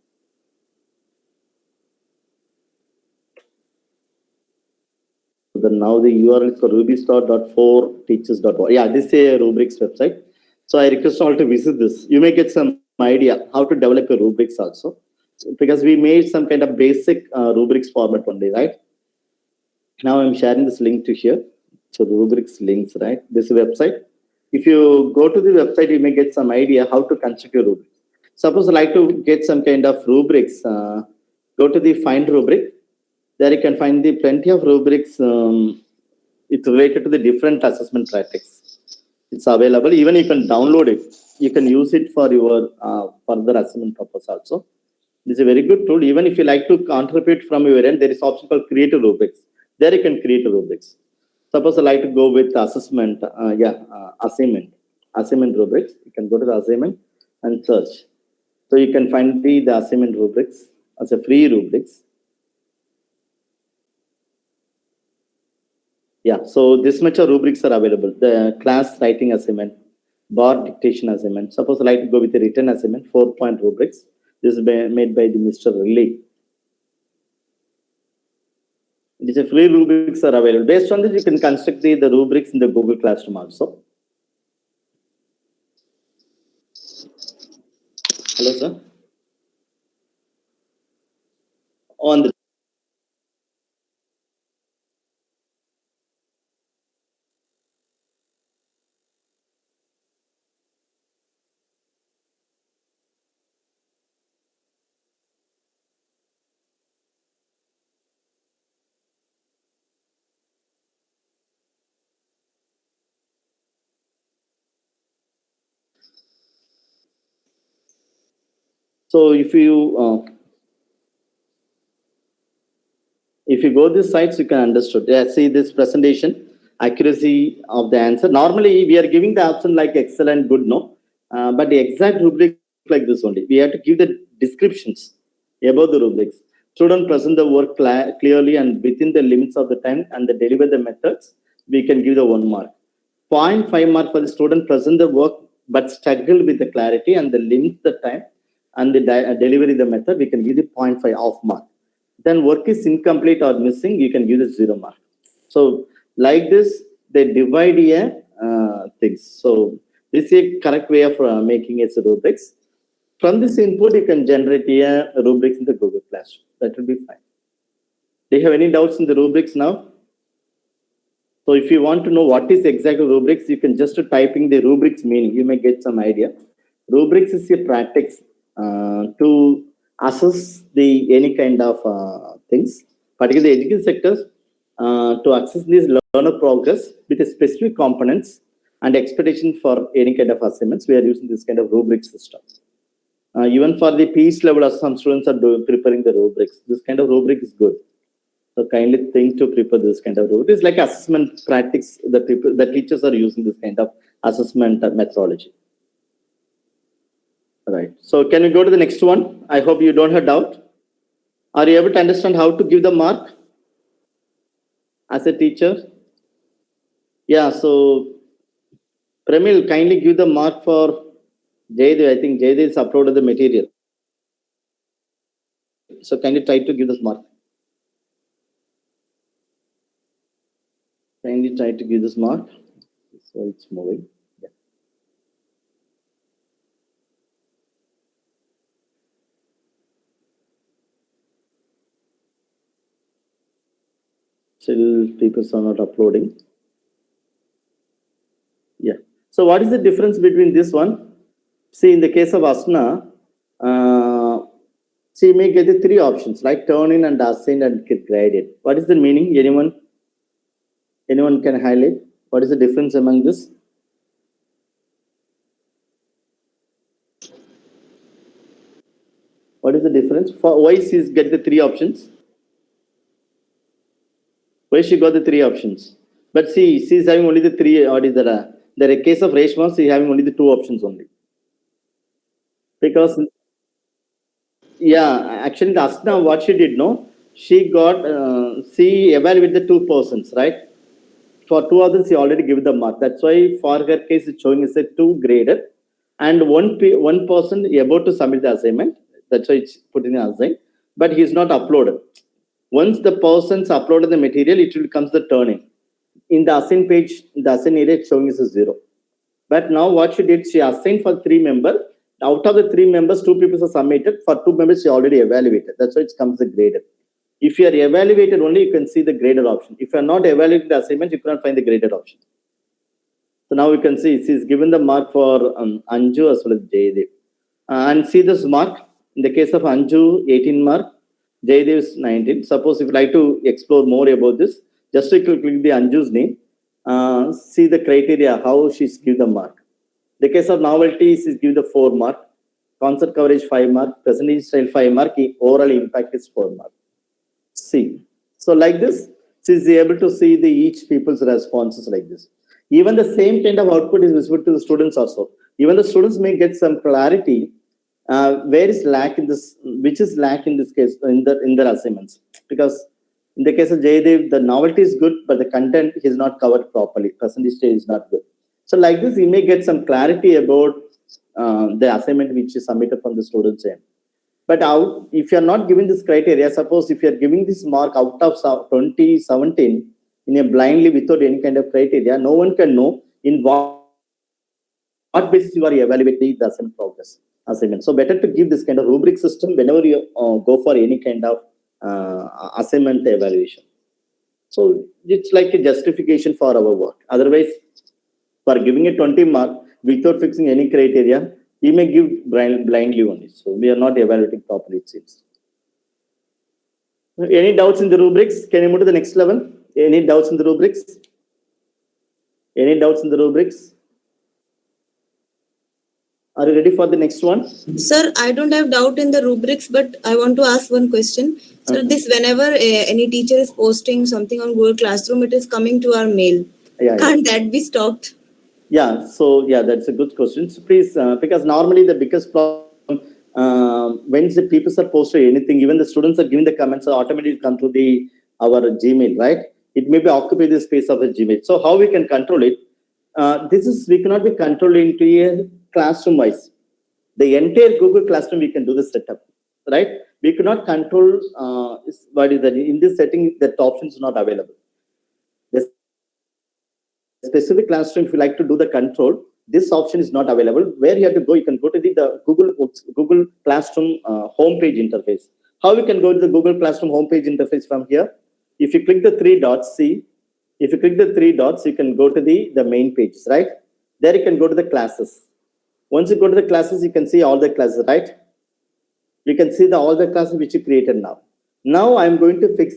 So now the URL is for rubystar.4teachers.org. Yeah, this is a rubrics website. So I request all to visit this. You may get some idea how to develop a rubrics also. So because we made some kind of basic rubrics format only, right? Now I'm sharing this link to here. So rubrics links, right? This website. If you go to the website, you may get some idea how to construct your rubrics. Suppose I like to get some kind of rubrics. Go to the find rubric. There you can find the plenty of rubrics. It's related to the different assessment tactics. It's available. Even you can download it. You can use it for your further assessment purpose also. This is a very good tool. Even if you like to contribute from your end, there is option called create a rubrics. There you can create a rubrics. Suppose I like to go with assessment, assignment rubrics. You can go to the assignment and search. So you can find the assignment rubrics as a free rubrics. Yeah, so this much of rubrics are available. The class writing assignment, bar dictation assignment. Suppose I like to go with the written assignment, 4-point rubrics. This is made by the Mr. Riley. It is a free rubrics are available. Based on this, you can construct the rubrics in the Google Classroom also. Hello, sir. On the So if you go these sites, you can understood. Yeah, see this presentation, accuracy of the answer. Normally, we are giving the option like excellent, good, no. But the exact rubric like this only. We have to give the descriptions about the rubrics. Student present the work clearly and within the limits of the time and the deliver the methods, we can give the 1 mark. 0.5 mark for the student present the work but struggle with the clarity and the limit the time and the delivery the method, we can give the 0.5 off mark. Then work is incomplete or missing, you can give the 0 mark. So like this, they divide here things. So this is a correct way of making it rubrics. From this input, you can generate here rubrics in the Google Classroom. That will be fine. Do you have any doubts in the rubrics now? So if you want to know what is exactly rubrics, you can just typing the rubrics meaning. You may get some idea. Rubrics is a practice to assess the any kind of things, particularly the education sectors, to access this learner progress with a specific components and expectation for any kind of assignments. We are using this kind of rubric system. Even for the PEACE level, some students are preparing the rubrics. This kind of rubric is good. So kindly think to prepare this kind of rubric. It's like assessment practice. The teachers are using this kind of assessment methodology. All right. So can we go to the next one? I hope you don't have doubt. Are you able to understand how to give the mark as a teacher? Yeah. So Pramil, kindly give the mark for Jaydev. I think Jaydev has uploaded the material. So kindly try to give this mark. Kindly try to give this mark. So it's moving. Yeah. Still people are not uploading. Yeah. So what is the difference between this one? See, in the case of Asna, she may get the 3 options, like turn in and assign and graded. What is the meaning? Anyone can highlight? What is the difference among this? What is the difference? For why she get the 3 options? Why she got the 3 options? But see, she is having only the 3. What is that? In a case of Reshma, she is having only the 2 options only. Because yeah, actually, the Asna, what she did, no, she got she evaluated the 2 persons, right? For 2 others, she already given the mark. That's why for her case, it's showing as a 2 graded, and one person about to submit the assignment. That's why it's put in the assignment, but he's not uploaded. Once the person's uploaded the material, it will comes the turning. In the assign page, the assign area, it's showing as a 0. But now what she did, she assigned for 3 members. Out of the 3 members, 2 people are submitted. For 2 members, she already evaluated. That's why it comes the graded. If you are evaluated only, you can see the graded option. If you are not evaluating the assignment, you cannot find the graded option. So now we can see she is given the mark for Anju as well as Jaydev. And see this mark. In the case of Anju, 18 mark. Jaydev is 19. Suppose if you like to explore more about this, just click the Anju's name. See the criteria, how she's given the mark. The case of novelty, she's given the 4 mark. Concept coverage 5 mark. Presentation style 5 mark. Overall impact is 4 mark. See. So like this, she is able to see the each people's responses like this. Even the same kind of output is visible to the students also. Even the students may get some clarity where is lack in this, which is lack in this case in their assignments. Because in the case of Jaydev, the novelty is good, but the content is not covered properly. Percentage is not good. So like this, you may get some clarity about the assignment which is submitted from the students' end. But if you are not giving this criteria, suppose if you are giving this mark out of 2017 in a blindly without any kind of criteria, no one can know in what basis you are evaluating the assignment progress assignment. So better to give this kind of rubric system whenever you go for any kind of assignment evaluation. So it's like a justification for our work. Otherwise, for giving a 20 mark without fixing any criteria, you may give blindly only. So we are not evaluating properly, it seems. Any doubts in the rubrics? Can you move to the next level? Any doubts in the rubrics? Any doubts in the rubrics? Are you ready for the next one? Sir, I don't have doubt in the rubrics, but I want to ask one question. Sir, this whenever any teacher is posting something on Google Classroom, it is coming to our mail. Yeah. Can't that be stopped? Yeah, so yeah, that's a good question. So please, because normally the biggest problem, when the people are posting anything, even the students are giving the comments, so automatically come to our Gmail, right? It may be occupy the space of the Gmail. So how we can control it? We cannot be controlled into a classroom wise. The entire Google Classroom we can do the setup, right? We cannot control what is that in this setting that option is not available. The specific classroom, if you like to do the control, this option is not available. Where you have to go, you can go to the Google Classroom homepage interface. How you can go to the Google Classroom homepage interface from here? If you click the three dots, if you click the three dots, you can go to the main pages, right? There you can go to the classes. Once you go to the classes, you can see all the classes, right? You can see all the classes which you created now. Now I'm going to fix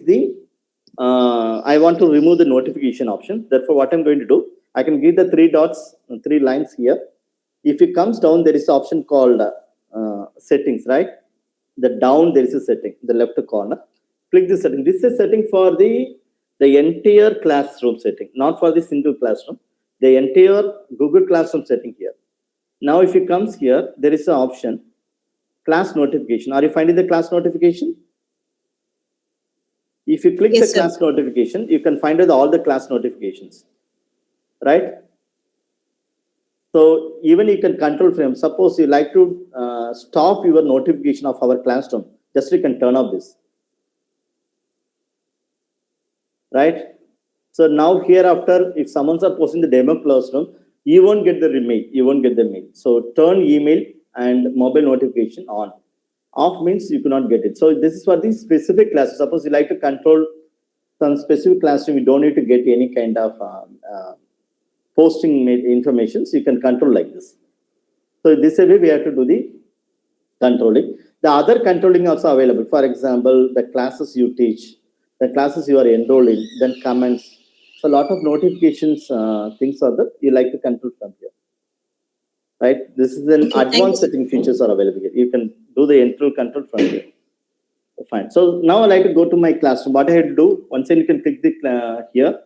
I want to remove the notification option. Therefore, what I'm going to do, I can give the three dots, three lines here. If it comes down, there is an option called settings, right? The down, there is a setting, the left corner. Click this setting. This is setting for the entire classroom setting, not for the single classroom. The entire Google Classroom setting here. Now, if it comes here, there is an option, class notification. Are you finding the class notification? If you click the class notification, you can find all the class notifications, right? So even you can control from, suppose you like to stop your notification of our classroom, just you can turn off this, right? So now hereafter, if someone's are posting the demo classroom, you won't get the mail. You won't get the mail. So turn email and mobile notification on. Off means you cannot get it. So this is for the specific classes. Suppose you like to control some specific classroom, you don't need to get any kind of posting information. So you can control like this. So this way we have to do the controlling. The other controlling also available. For example, the classes you teach, the classes you are enrolling, then comments. So a lot of notifications, things are that you like to control from here. Right? This is an advanced setting features are available here. You can do the internal control from here. Fine. So now I like to go to my classroom. What I have to do, once again, you can click the here,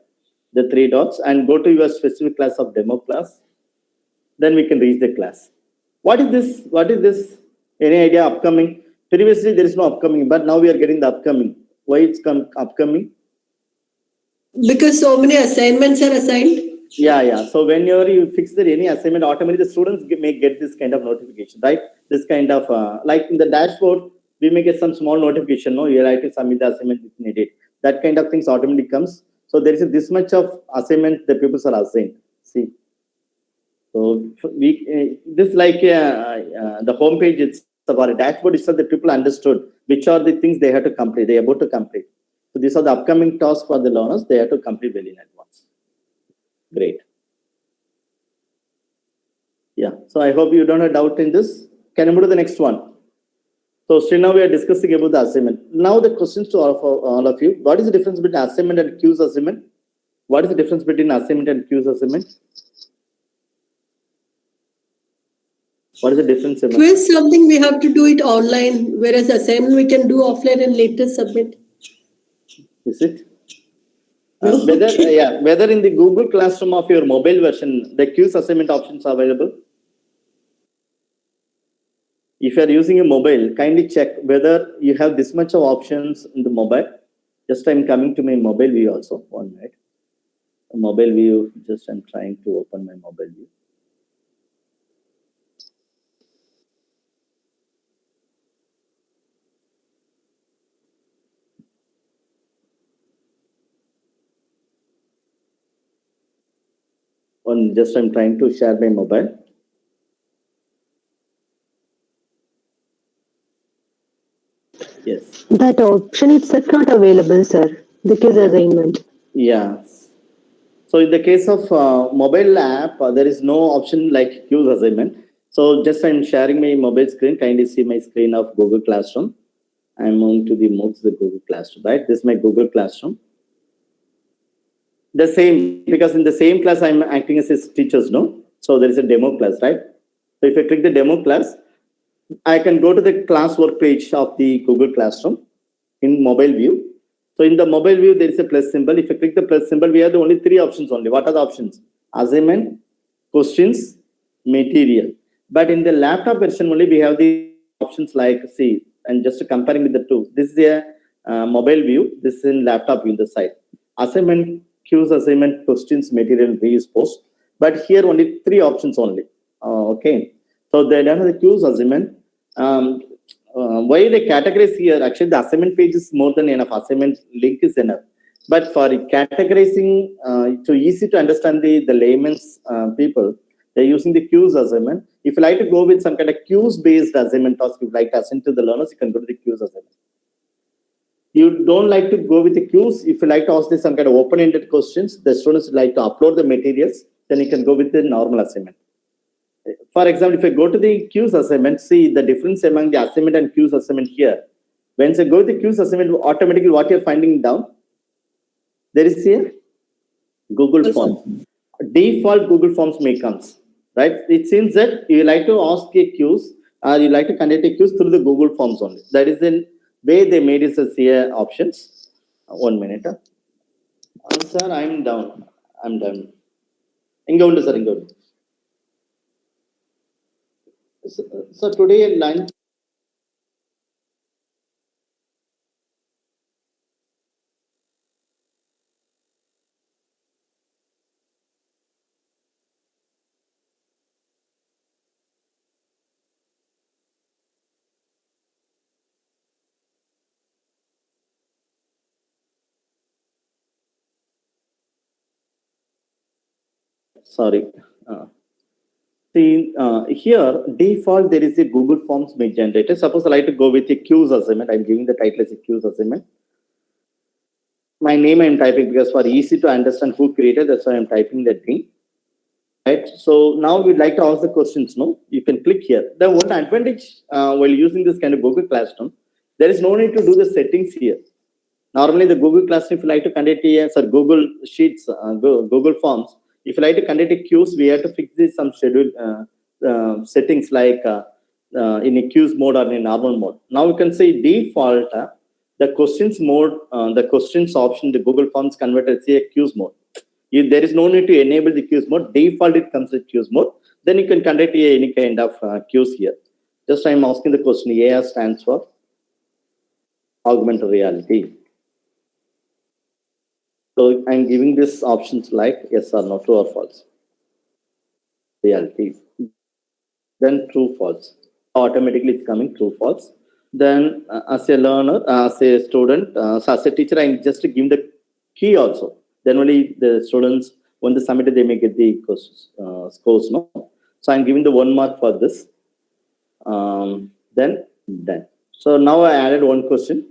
the three dots, and go to your specific class of demo class. Then we can reach the class. What is this? What is this? Any idea? Upcoming. Previously there is no upcoming, but now we are getting the upcoming. Why it's upcoming? Because so many assignments are assigned. Yeah. So whenever you fix any assignment, automatically the students may get this kind of notification, right? This kind of like in the dashboard, we may get some small notification. No, you like to submit the assignment if needed. That kind of things automatically comes. So there is this much of assignment the pupils are assigned. See. So we this like the homepage it's about a dashboard itself. The people understood which are the things they have to complete. They are about to complete. So these are the upcoming tasks for the learners. They have to complete well in advance. Great. Yeah. So I hope you don't have doubt in this. Can you move to the next one? So still now we are discussing about the assignment. Now the questions to all of you. What is the difference between assignment and quiz assignment? What is the difference between assignment and quiz assignment? What is the difference? Quiz something we have to do it online, whereas assignment we can do offline and later submit. Is it? Whether in the Google Classroom of your mobile version, the quiz assignment options are available. If you are using a mobile, kindly check whether you have this much of options in the mobile. Just I'm coming to my mobile view also. 1 minute. Mobile view, just I'm trying to open my mobile view. Just I'm trying to share my mobile. Yes. That option itself not available, sir. The quiz assignment. Yeah. So in the case of mobile app, there is no option like quiz assignment. So just I'm sharing my mobile screen. Kindly see my screen of Google Classroom. I'm moving to the Google Classroom, right? This is my Google Classroom. The same, because in the same class I'm acting as a teacher's, no? So there is a demo class, right? So if I click the demo class, I can go to the classwork page of the Google Classroom in mobile view. So in the mobile view, there is a plus symbol. If I click the plus symbol, we have the only 3 options only. What are the options? Assignment, questions, material. But in the laptop version only, we have the options like, see, and just comparing with the two. This is a mobile view. This is in laptop view, the side. Assignment, cues, assignment, questions, material, reuse, post. But here only 3 options only. Okay. So then the cues, assignment. Why the categories here? Actually, the assignment page is more than enough. Assignment link is enough. But for categorizing, to easy to understand the layman's people, they're using the cues assignment. If you like to go with some kind of cues based assignment task, if you like to assign to the learners, you can go to the cues assignment. You don't like to go with the cues. If you like to ask some kind of open-ended questions, the students like to upload the materials, then you can go with the normal assignment. For example, if I go to the cues assignment, see the difference among the assignment and cues assignment here. When you go to the cues assignment, automatically what you're finding down, there is a Google Form. Default Google Forms may comes, right? It seems that you like to ask a cues or you like to conduct a cues through the Google Forms only. That is the way they made it as here options. 1 minute. Sir, I'm down. I'm done. Ingo, sir, Ingo. So today at lunch. Sorry. See, here, default, there is a Google Forms may generated. Suppose I like to go with a cues assignment. I'm giving the title as a cues assignment. My name I'm typing because for easy to understand who created, that's why I'm typing that name. Right. So now we'd like to ask the questions. No, you can click here. The one advantage while using this kind of Google Classroom, there is no need to do the settings here. Normally, the Google Classroom, if you like to conduct Google Sheets, Google Forms, if you like to conduct a queues, we have to fix this some schedule settings like in a queues mode or in a normal mode. Now you can say default the questions mode, the questions option, the Google Forms converted to a queues mode. If there is no need to enable the queues mode, default it comes with queues mode. Then you can conduct any kind of queues here. Just I'm asking the question. AR stands for augmented reality. So I'm giving this options like yes or no, true or false. Reality. Then true, false. Automatically it's coming true, false. Then as a learner, as a student, so as a teacher, I'm just giving the key also. Then only the students, when they submit it, they may get the scores. No. So I'm giving the 1 mark for this. Then done. So now I added one question.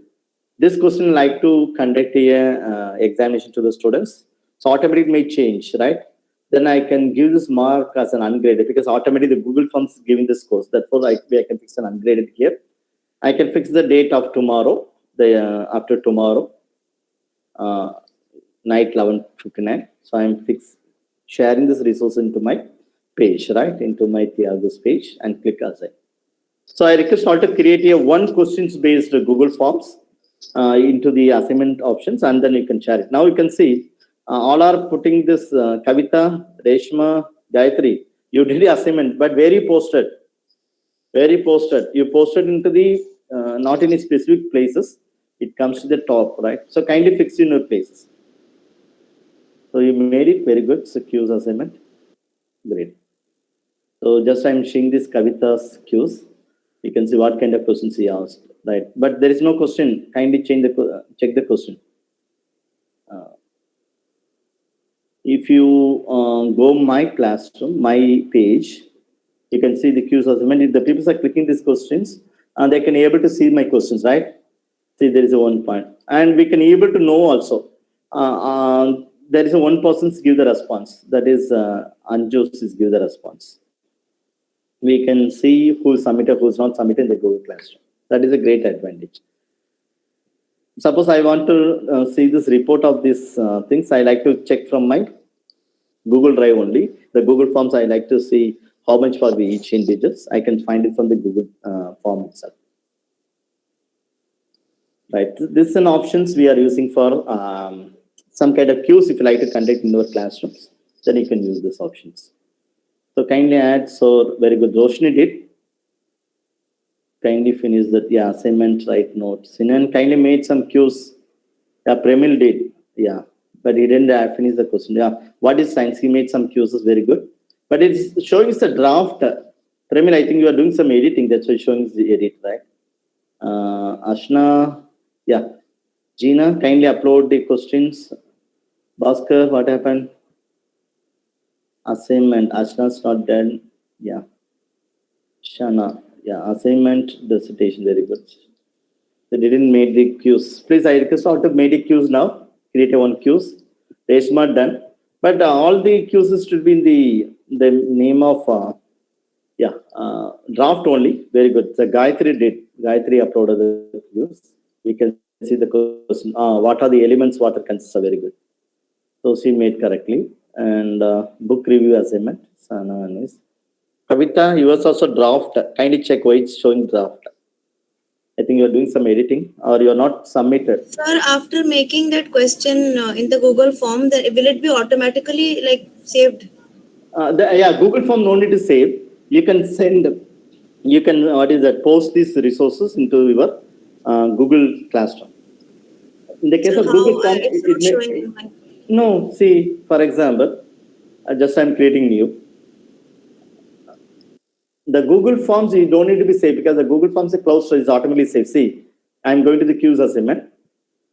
This question like to conduct a examination to the students. So automatically may change, right? Then I can give this mark as an ungraded because automatically the Google Forms is giving the scores. Therefore, I can fix an ungraded here. I can fix the date of tomorrow, the after tomorrow, night 11:59. So I'm sharing this resource into my page, right? Into my this page and click assign. So I request all to create a one questions based Google Forms into the assignment options, and then you can share it. Now you can see all are putting this Kavita, Reshma, Gayatri. You did the assignment, but where you posted? Where you posted? You posted into the not in specific places. It comes to the top, right? So kindly fix in your places. So you made it very good. So cues assignment, great. So just I'm showing this Kavita's cues. You can see what kind of questions he asked, right? But there is no question. Kindly check the question. If you go my classroom, my page, you can see the cues assignment. If the people are clicking these questions, and they can able to see my questions, right? See, there is a 1 point, and we can able to know also. There is a one person's give the response. That is Anju's is give the response. We can see who submitted, who's not submitted in the Google Classroom. That is a great advantage. Suppose I want to see this report of these things, I like to check from my Google Drive only. The Google Forms, I like to see how much for the each integers. I can find it from the Google form itself. Right. This is an options we are using for some kind of cues. If you like to conduct in your classrooms, then you can use these options. So kindly add. So very good. Roshni did. Kindly finish that. Yeah, assignment, write notes. Sinan kindly made some cues. Yeah, Premil did. Yeah, but he didn't finish the question. Yeah, what is science? He made some cues. Is very good. But it's showing us a draft. Premil, I think you are doing some editing. That's why it's showing us the edit, right? Ashna, yeah. Gina, kindly upload the questions. Bhaskar, what happened? Assignment. Ashna's not done. Yeah. Shana, yeah. Assignment, dissertation, very good. They didn't make the cues. Please, I request you to make the cues now. Create a one cues. Reshma done. But all the cues should be in the name of draft only. Very good. So Gayatri did. Gayatri uploaded the cues. We can see the question. What are the elements water consists of? Very good. So she made correctly. And book review assignment. Sana is. Kavita, yours also draft. Kindly check why it's showing draft. I think you're doing some editing or you're not submitted. Sir, after making that question in the Google form, then will it be automatically like saved? Google form no need to save. You can send, you can, post these resources into your Google Classroom. In the case So of Google how form, it's not showing my... no, see, for example, I'm creating new. The Google Forms, you don't need to be saved because the Google Forms is closed, so it's automatically saved. See, I'm going to the queues assignment,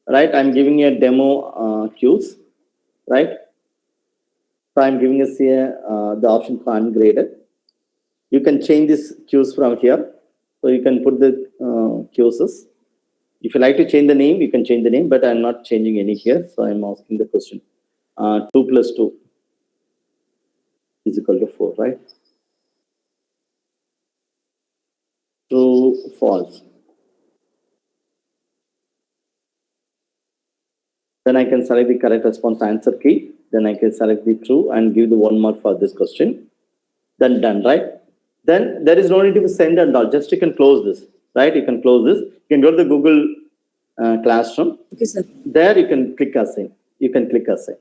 right? I'm giving you a demo queues, right? So I'm giving us here the option for ungraded. You can change this queues from here. So you can put the queues. If you like to change the name, you can change the name, but I'm not changing any here. So I'm asking the question. 2 plus 2 is equal to 4, right? True, false. Then I can select the correct response answer key. Then I can select the true and give the 1 mark for this question. Then done, right? Then there is no need to send and all. Just you can close this, right? You can close this. You can go to the Google Classroom. Okay, sir. There you can click assign. You can click assign,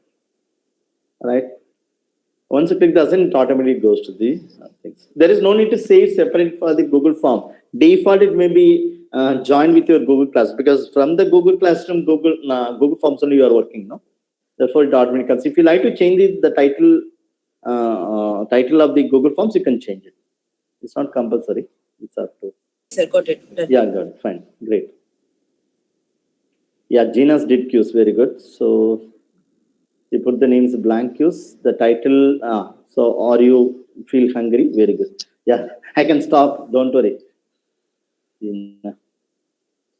right? Once you click the assign, it automatically goes to the things. There is no need to save separate for the Google form. Default, it may be joined with your Google Class because from the Google Classroom, Google Forms only you are working, no? Therefore, it automatically comes. If you like to change the title of the Google Forms, you can change it. It's not compulsory. It's up to. Sir, got it. Done. Yeah, got it. Fine. Great. Yeah, Gina's did cues. Very good. So you put the names blank cues. The title. So, are you feel hungry? Very good. Yeah, I can stop. Don't worry. Gina.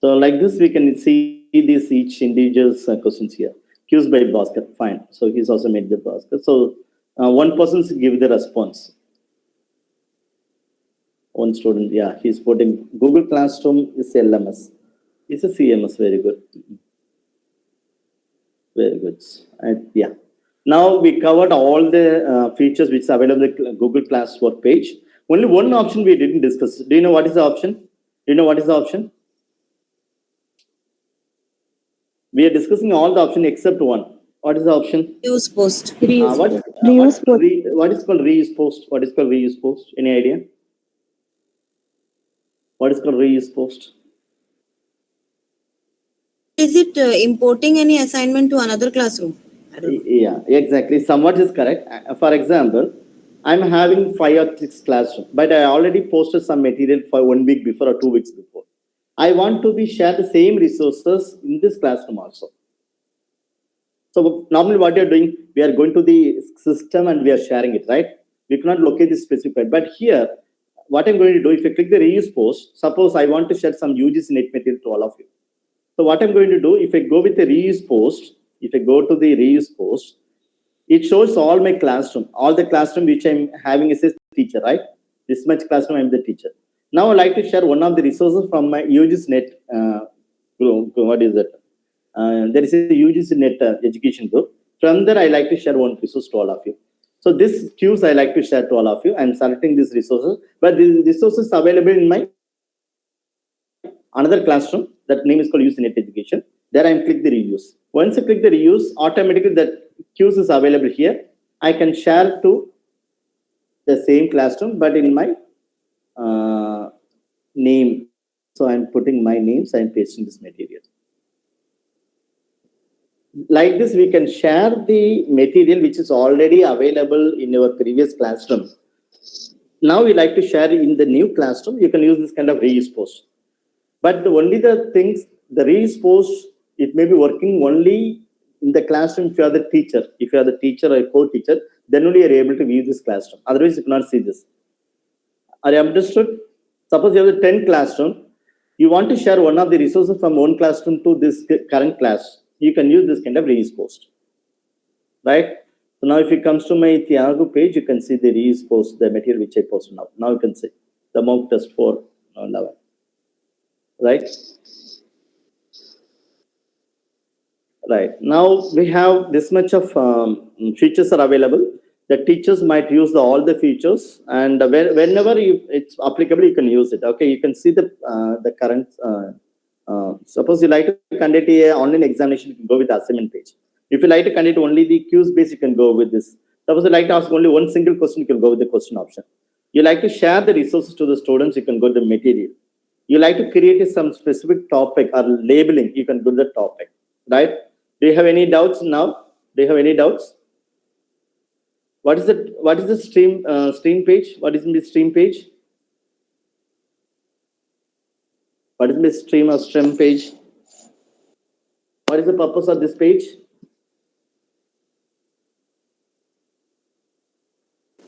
So like this, we can see these each individual's questions here. Cues by Bhaskar. Fine. So he's also made the Bhaskar. So one person give the response. One student, yeah, he's putting Google Classroom is LMS. It's a CMS, very good. Very good. Yeah. Now we covered all the features which are available on the Google Class work page. Only one option we didn't discuss. Do you know what is the option? Do you know what is the option? We are discussing all the options except one. What is the option? Reuse post. What is called reuse post? What is called reuse post? Any idea? What is called reuse post? Is it importing any assignment to another classroom? Yeah, exactly. Somewhat is correct. For example, I'm having 5 or 6 classrooms, but I already posted some material for 1 week before or 2 weeks before. I want to be share the same resources in this classroom also. So normally what you're doing, we are going to the system and we are sharing it, right? We cannot locate this specific, but here, what I'm going to do, if I click the reuse post, suppose I want to share some UGC net material to all of you. So what I'm going to do, if I go with the reuse post, if I go to the reuse post, it shows all my classroom, all the classroom which I'm having as a teacher, right? This much classroom I'm the teacher. Now I'd like to share one of the resources from my UGC net group. What is that? There is a UGC net education group. From there, I like to share one resource to all of you. So this cues I like to share to all of you. I'm selecting these resources, but these resources available in my another classroom. That name is called Use in Net Education. There I click the reuse. Once I click the reuse, automatically that cues is available here. I can share to the same classroom, but in my name. So I'm putting my names. I'm pasting this material. Like this, we can share the material which is already available in your previous classroom. Now we like to share in the new classroom. You can use this kind of reuse post. But only the things, the reuse post, it may be working only in the classroom if you are the teacher. If you are the teacher or a co-teacher, then only you are able to view this classroom. Otherwise, you cannot see this. Are you understood? Suppose you have the 10 classroom. You want to share one of the resources from one classroom to this current class. You can use this kind of reuse post. Right? So now if it comes to my Thiago page, you can see the reuse post, the material which I posted now. Now you can see the mock test for 11. Right? Right. Now we have this much of features are available. The teachers might use all the features, and whenever it's applicable, you can use it. Okay, you can see the current. Suppose you like to conduct a online examination, you can go with the assignment page. If you like to conduct only the quiz base, you can go with this. Suppose you like to ask only one single question, you can go with the question option. You like to share the resources to the students, you can go to the material. You like to create some specific topic or labeling, you can do the topic. Right? Do you have any doubts now? Do you have any doubts? What is it? What is the stream page? What is the stream page? What is the stream or stream page? What is the purpose of this page?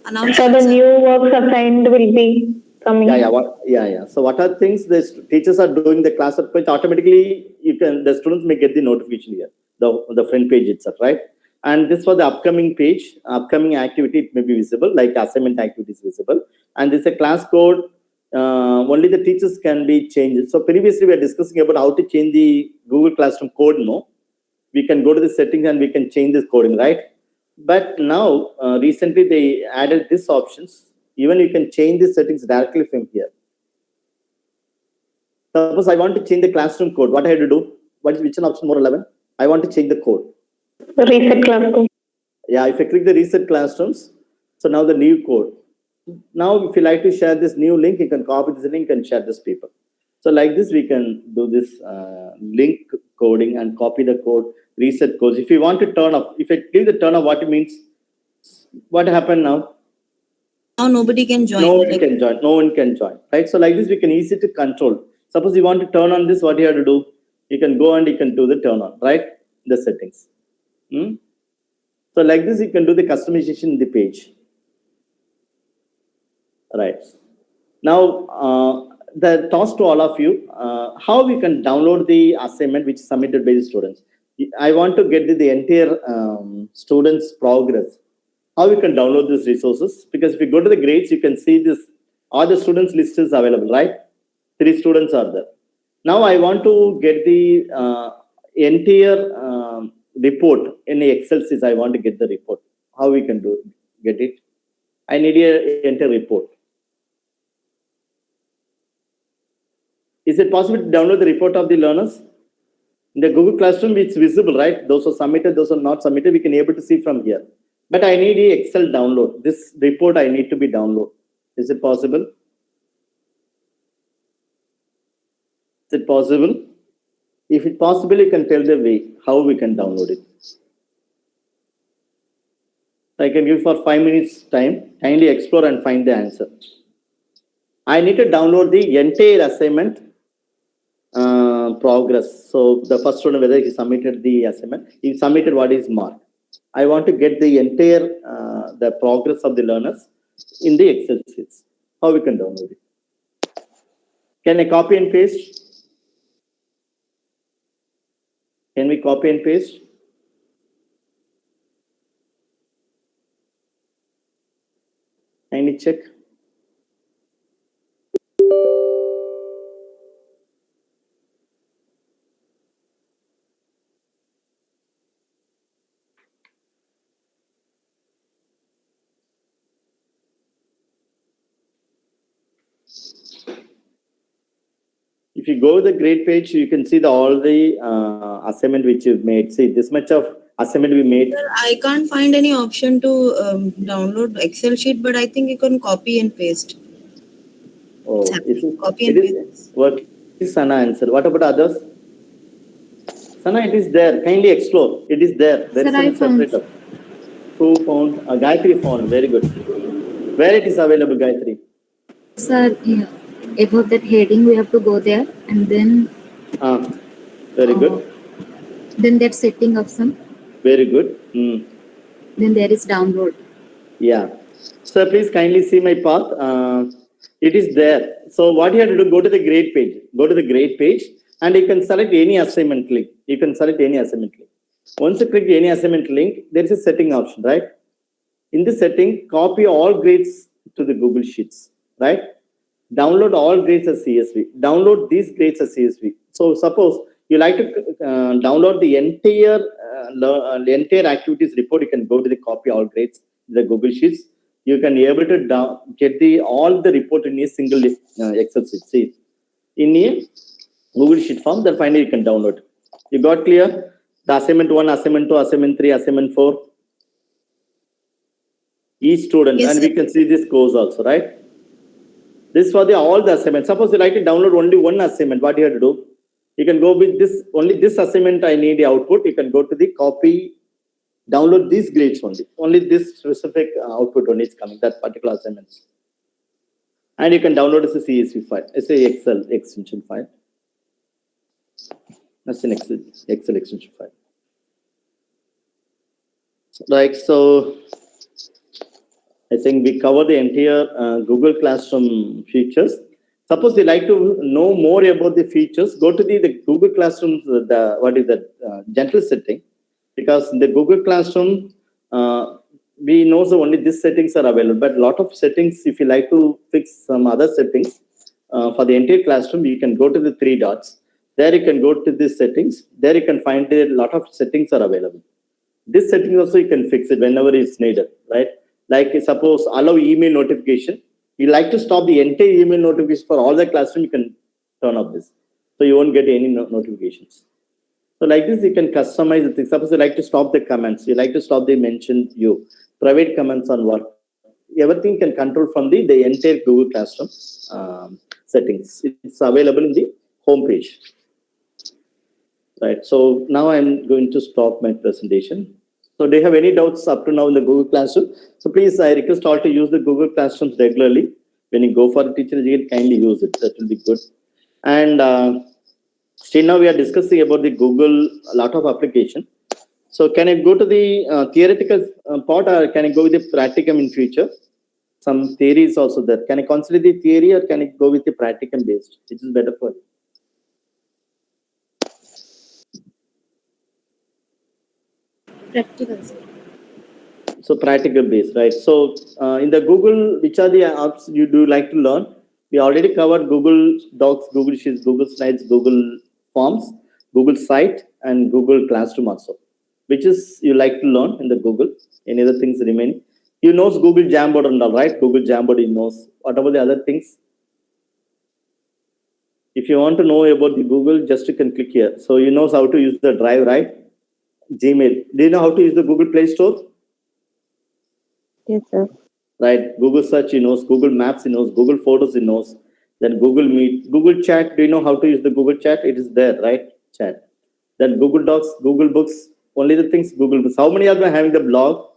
So the new works assigned will be coming. Yeah. So what are things the teachers are doing the class at page? Automatically, the students may get the notification here, the front page itself, right? And this for the upcoming page, upcoming activity, it may be visible, like assignment activity is visible. And this is a class code. Only the teachers can be changed. So previously we were discussing about how to change the Google Classroom code. No, we can go to the settings and we can change this coding, right? But now recently they added these options. Even you can change the settings directly from here. Suppose I want to change the classroom code. What I have to do? Which one option more relevant? I want to change the code. Reset classroom. Yeah, if I click the reset classrooms, so now the new code. Now, if you like to share this new link, you can copy this link and share this paper. So like this, we can do this link coding and copy the code, reset codes. If you want to turn off, if I click the turn off, what it means? What happened now? Now nobody can join. No one can join. No one can join. Right. So like this, we can easily to control. Suppose you want to turn on this, what you have to do? You can go and you can do the turn on. Right. The settings. So like this, you can do the customization in the page. Right. Now, the toss to all of you, how we can download the assignment which is submitted by the students. I want to get the entire students' progress. How we can download these resources? Because if you go to the grades, you can see this, all the students list is available, right? 3 students are there. Now I want to get the entire report in the Excel sheet. I want to get the report. How we can get it? I need a entire report. Is it possible to download the report of the learners? In the Google Classroom, it's visible, right? Those are submitted, those are not submitted, we can able to see from here. But I need a Excel download. This report I need to be download. Is it possible? Is it possible? If it's possible, you can tell the way how we can download it. I can give for 5 minutes time. Kindly explore and find the answer. I need to download the entire assignment progress. So the first student, whether he submitted the assignment, he submitted what is marked. I want to get the entire the progress of the learners in the Excel sheets. How we can download it? Can I copy and paste? Can we copy and paste? Kindly check. if you go to the grade page, you can see all the assignment which you've made. See, this much of assignment we made. Sir, I can't find any option to download Excel sheet, but I think you can copy and paste. Oh, Copy it and is paste. working. Sana answer. What about others? Sana, it is there. Kindly explore. It is there. There is Sir, I a found. separator. Who found? Gayatri found. Very good. Where it is available, Gayatri? Sir, yeah, above that heading, we have to go there and then. Very good. Then that setting option. Very good. Then there is download. Yeah. So please kindly see my path. It is there. So what you have to do, go to the grade page. Go to the grade page and you can select any assignment link. You can select any assignment link. Once you click any assignment link, there is a setting option, right? In the setting, copy all grades to the Google Sheets, right? Download all grades as CSV. Download these grades as CSV. So suppose you like to download the entire activities report, you can go to the copy all grades, the Google Sheets. You can be able to get all the report in a single Excel sheet. See, in a Google Sheet form, then finally you can download. You got clear? The assignment 1, assignment 2, assignment 3, assignment 4. Each student, Yes, and sir. we can see this course also, right? This for all the assignments. Suppose you like to download only one assignment, what you have to do? You can go with this, only this assignment I need the output. You can go to the copy, download these grades only. Only this specific output only is coming, that particular assignments. And you can download as a CSV file, as a Excel extension file. That's an Excel extension file. Like, so I think we cover the entire Google Classroom features. Suppose you like to know more about the features, go to the Google Classroom, gentle setting, because in the Google Classroom, we know so only these settings are available, but a lot of settings, if you like to fix some other settings for the entire classroom, you can go to the 3 dots. There you can go to the settings. There you can find a lot of settings are available. This setting also you can fix it whenever it's needed, right? Like suppose allow email notification. You like to stop the entire email notification for all the classroom, you can turn off this. So you won't get any notifications. So like this, you can customize the thing. Suppose you like to stop the comments. You like to stop the mention you. Private comments on work. Everything can control from the entire Google Classroom settings. It's available in the home page. Right. So now I'm going to stop my presentation. So do you have any doubts up to now in the Google Classroom? So please, I request all to use the Google Classrooms regularly. When you go for a teacher education, kindly use it. That will be good. And still now we are discussing about the Google, a lot of application. So can I go to the theoretical part, or can I go with the practicum in future? Some theories also there. Can I consider the theory, or can I go with the practicum based? Which is better for you? Practical. So practical based, right? So in the Google, which are the apps you do like to learn? We already covered Google Docs, Google Sheets, Google Slides, Google Forms, Google Site, and Google Classroom also. Which is you like to learn in the Google? Any other things remaining? You knows Google Jamboard and all, right? Google Jamboard, you knows. What about the other things? If you want to know about the Google, just you can click here. So you knows how to use the Drive, right? Gmail. Do you know how to use the Google Play Store? Yes, sir. Right? Google Search, he knows. Google Maps, he knows. Google Photos, he knows. Then Google Meet. Google Chat, do you know how to use the Google Chat? It is there, right? Chat. Then Google Docs, Google Books, only the things Google Books. How many of them are having the blog?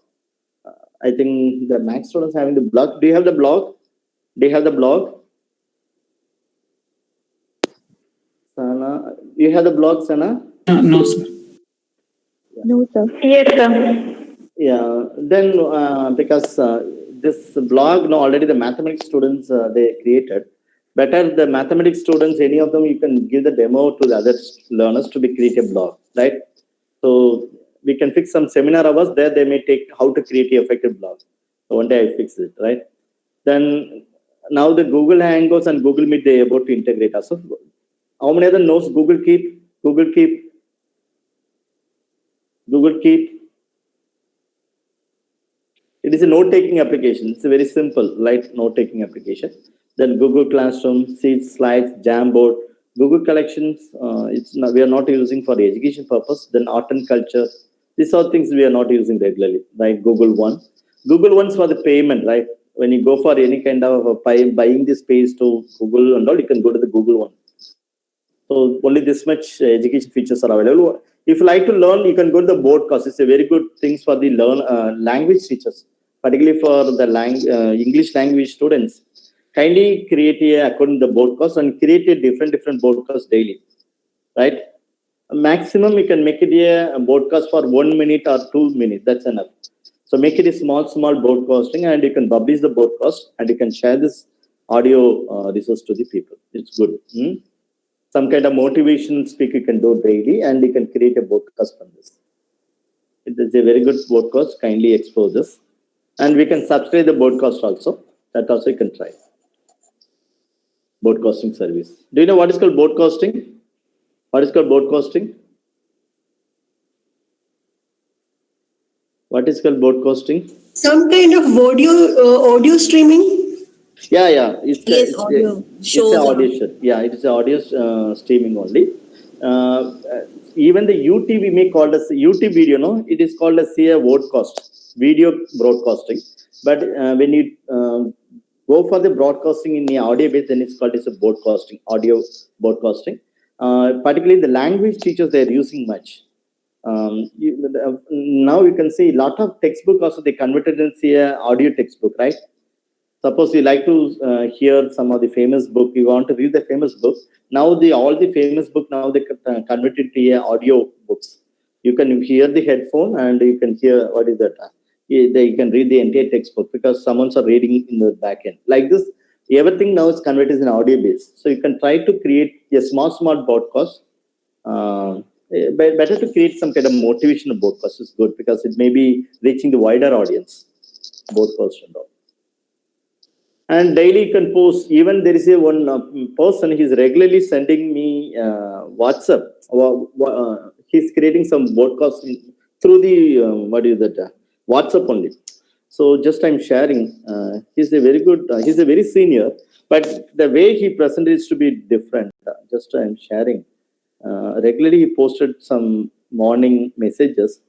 I think the max students having the blog. Do you have the blog? Do you have the blog? Sana, you have the blog, Sana? No, sir. No, sir. Yes, sir. Yeah. Then because this blog, no, already the mathematics students they created. Better the mathematics students, any of them, you can give the demo to the other learners to be create a blog, right? So we can fix some seminar hours there. They may take how to create an effective blog. So one day I fix it, right? Then now the Google Hangouts and Google Meet they are about to integrate also. How many other knows Google Keep? Google Keep. Google Keep. It is a note-taking application. It's a very simple, light note-taking application. Then Google Classroom, Sheets, Slides, Jamboard, Google collections, we are not using for education purpose. Then art and culture, these are things we are not using regularly, right? Google One. Google One's for the payment, right? When you go for any kind of buying the space to Google and all, you can go to the Google One. So only this much education features are available. If you like to learn, you can go to the broadcast. It's a very good things for the language teachers, particularly for the English language students. Kindly create a according to the broadcast and create a different broadcasts daily, right? Maximum you can make it a broadcast for 1 minute or 2 minutes. That's enough. So make it a small broadcasting, and you can publish the broadcast, and you can share this audio resource to the people. It's good. Some kind of motivation speak you can do daily, and you can create a broadcast from this. It is a very good broadcast. Kindly expose this, and we can subscribe the broadcast also. That also you can try. Broadcasting service. Do you know what is called broadcasting? What is called broadcasting? What is called broadcasting? Some kind of audio streaming. Yeah. Yes, audio It's shows. a audio show. Yeah, it is a audio streaming only. Even the YouTube, we may call as YouTube video. No, it is called as a broadcast, video broadcasting. But when you go for the broadcasting in the audio base, then it's called as a broadcasting, audio broadcasting. Particularly the language teachers, they are using much. Now you can see a lot of textbook also they converted into a audio textbook, right? Suppose you like to hear some of the famous book, you want to read the famous book. Now all the famous book now they converted to audio books. You can hear the headphone and you can hear what is that. You can read the entire textbook because someone's are reading in the back end. Like this, everything now is converted in audio base. So you can try to create a small broadcast. Better to create some kind of motivational broadcast is good because it may be reaching the wider audience. Broadcast and all. And daily you can post. Even there is a one person, he's regularly sending me WhatsApp. He's creating some broadcast through the WhatsApp only. So just I'm sharing. He's a very good. He's a very senior, but the way he presented is to be different. Just I'm sharing. Regularly he posted some morning messages.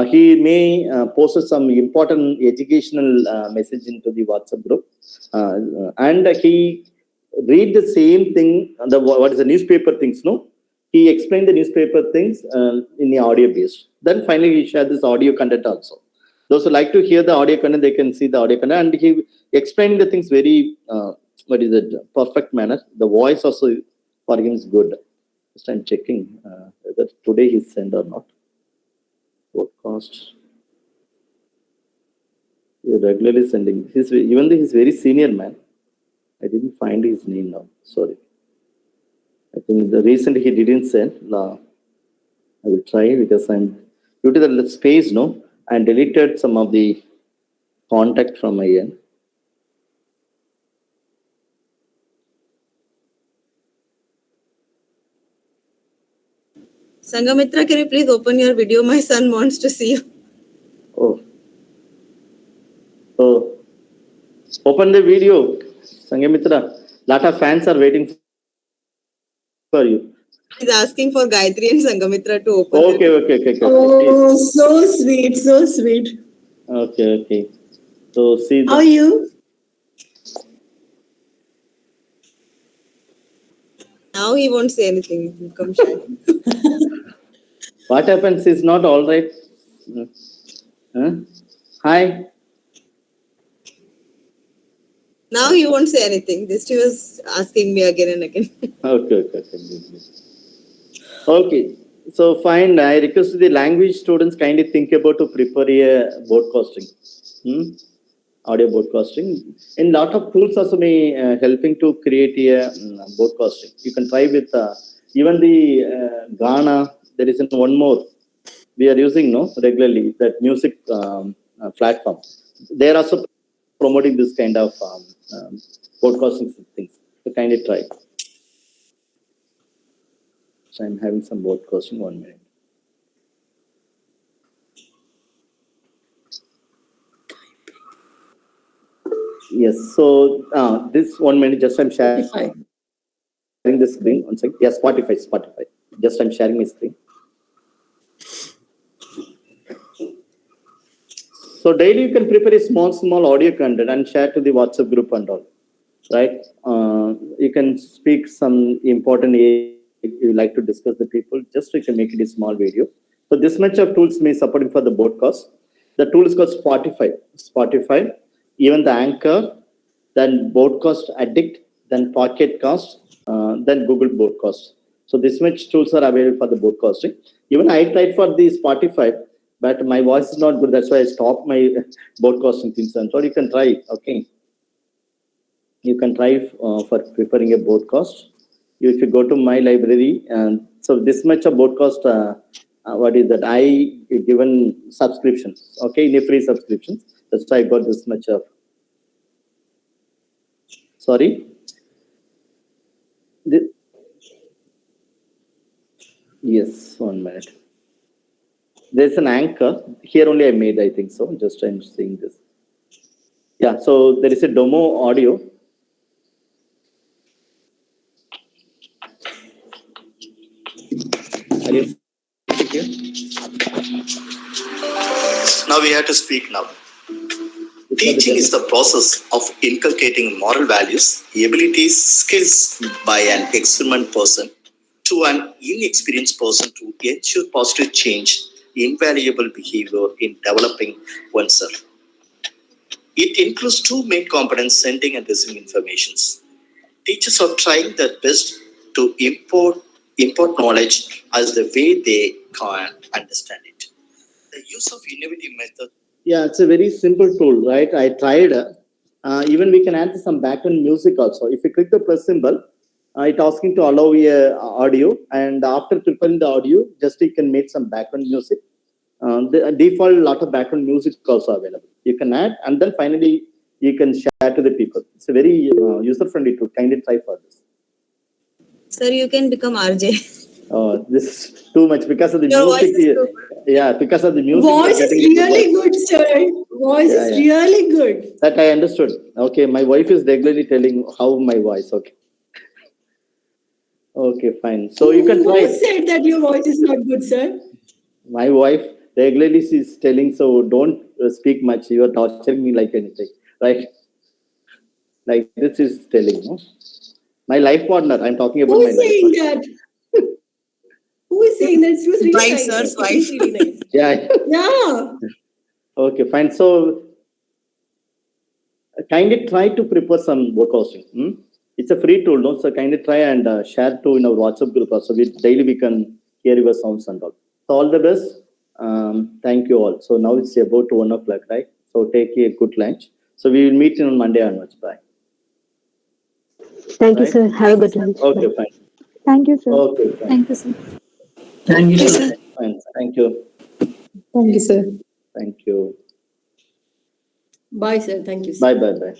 He may post some important educational message into the WhatsApp group, and he read the same thing. What is the newspaper things? No, he explained the newspaper things in the audio based. Then finally he shared this audio content also. Those who like to hear the audio content, they can see the audio content, and he explained the things very perfect manner. The voice also for him is good. Just I'm checking whether today he's sent or not. Podcast. You're regularly sending. Even though he's very senior man, I didn't find his name now. Sorry. I think the reason he didn't send. I will try because I'm due to the space. No, I deleted some of the contact from my end. Sangamitra, can you please open your video? My son wants to see you. Oh. So open the video, Sangamitra. Lot of fans are waiting for you. He's asking for Gayatri and Sangamitra to open. Okay. Oh, so sweet, so sweet. Okay. So see. How are you? Now he won't say anything. He'll come shy. What happens is not all right. Hi. Now he won't say anything. Just he was asking me again and again. Okay. Okay. So fine. I request the language students kindly think about to prepare a broadcasting, audio broadcasting. In lot of tools also may helping to create a broadcasting. You can try with even the Ghana. There is one more we are using regularly, that music platform. They are also promoting this kind of broadcasting things. So kindly try. So I'm having some broadcasting 1 minute. Yes. So this 1 minute just I'm sharing. sharing the screen. One second. Yeah, Spotify. Just I'm sharing my screen. So daily you can prepare a small audio content and share to the WhatsApp group and all, right? You can speak some important you like to discuss the people. Just you can make it a small video. So this much of tools may supporting for the broadcast. The tool is called Spotify, even the Anchor, then Broadcast Addict, then Pocket Cast, then Google Broadcast. So this much tools are available for the broadcasting. Even I tried for the Spotify, but my voice is not good. That's why I stopped my broadcasting things. And so you can try it. Okay, you can try for preparing a broadcast. If you go to my library, and so this much of broadcast. What is that? I given subscriptions. Okay, in a free subscriptions. That's why I got this much of. Sorry. Yes, 1 minute. There's an Anchor. Here only I made, I think so. Just I'm seeing this. Yeah, so there is a demo audio. Are you here? Now we have to speak now. Teaching is the process of inculcating moral values, abilities, skills by an experienced person to an inexperienced person to ensure positive change, invaluable behavior in developing oneself. It includes two main components: sending and receiving informations. Teachers are trying their best to import knowledge as the way they can understand it. The use of innovative method. Yeah, it's a very simple tool, right? I tried. Even we can add some background music also. If you click the plus symbol, it asking to allow audio, and after preparing the audio, just you can make some background music. The default lot of background music also available. You can add, and then finally you can share to the people. It's a very user-friendly tool. Kindly try for this. Sir, you can become RJ. This is too much because of the Your music. voice is too Yeah, because of the music. Voice is really good, sir. Voice is really good. That I understood. Okay, my wife is regularly telling how my voice. Okay. Okay, fine. So you can try. Who said that your voice is not good, sir? My wife regularly is telling, so don't speak much. You are torturing me like anything, right? Like this is telling, no? My life partner. I'm talking about Who my is life saying partner. that? Who is saying that? She was really Right, nice. sir, It right. was really nice. Yeah. Yeah. Okay, fine. So kindly try to prepare some broadcasting. It's a free tool, no? So kindly try and share to in our WhatsApp group. So daily we can hear your sounds and all. So all the best. Thank you all. So now it's about 1 o'clock, right? So take a good lunch. So we will meet on Monday onwards. Bye. Thank you, Right? sir. Have a good lunch. Okay, Bye. fine. Thank you, sir. Okay, fine. Thank you, sir. Thank you, sir. Fine. Thank you. Thank you, sir. Thank you. Bye, sir. Thank you, sir. Bye.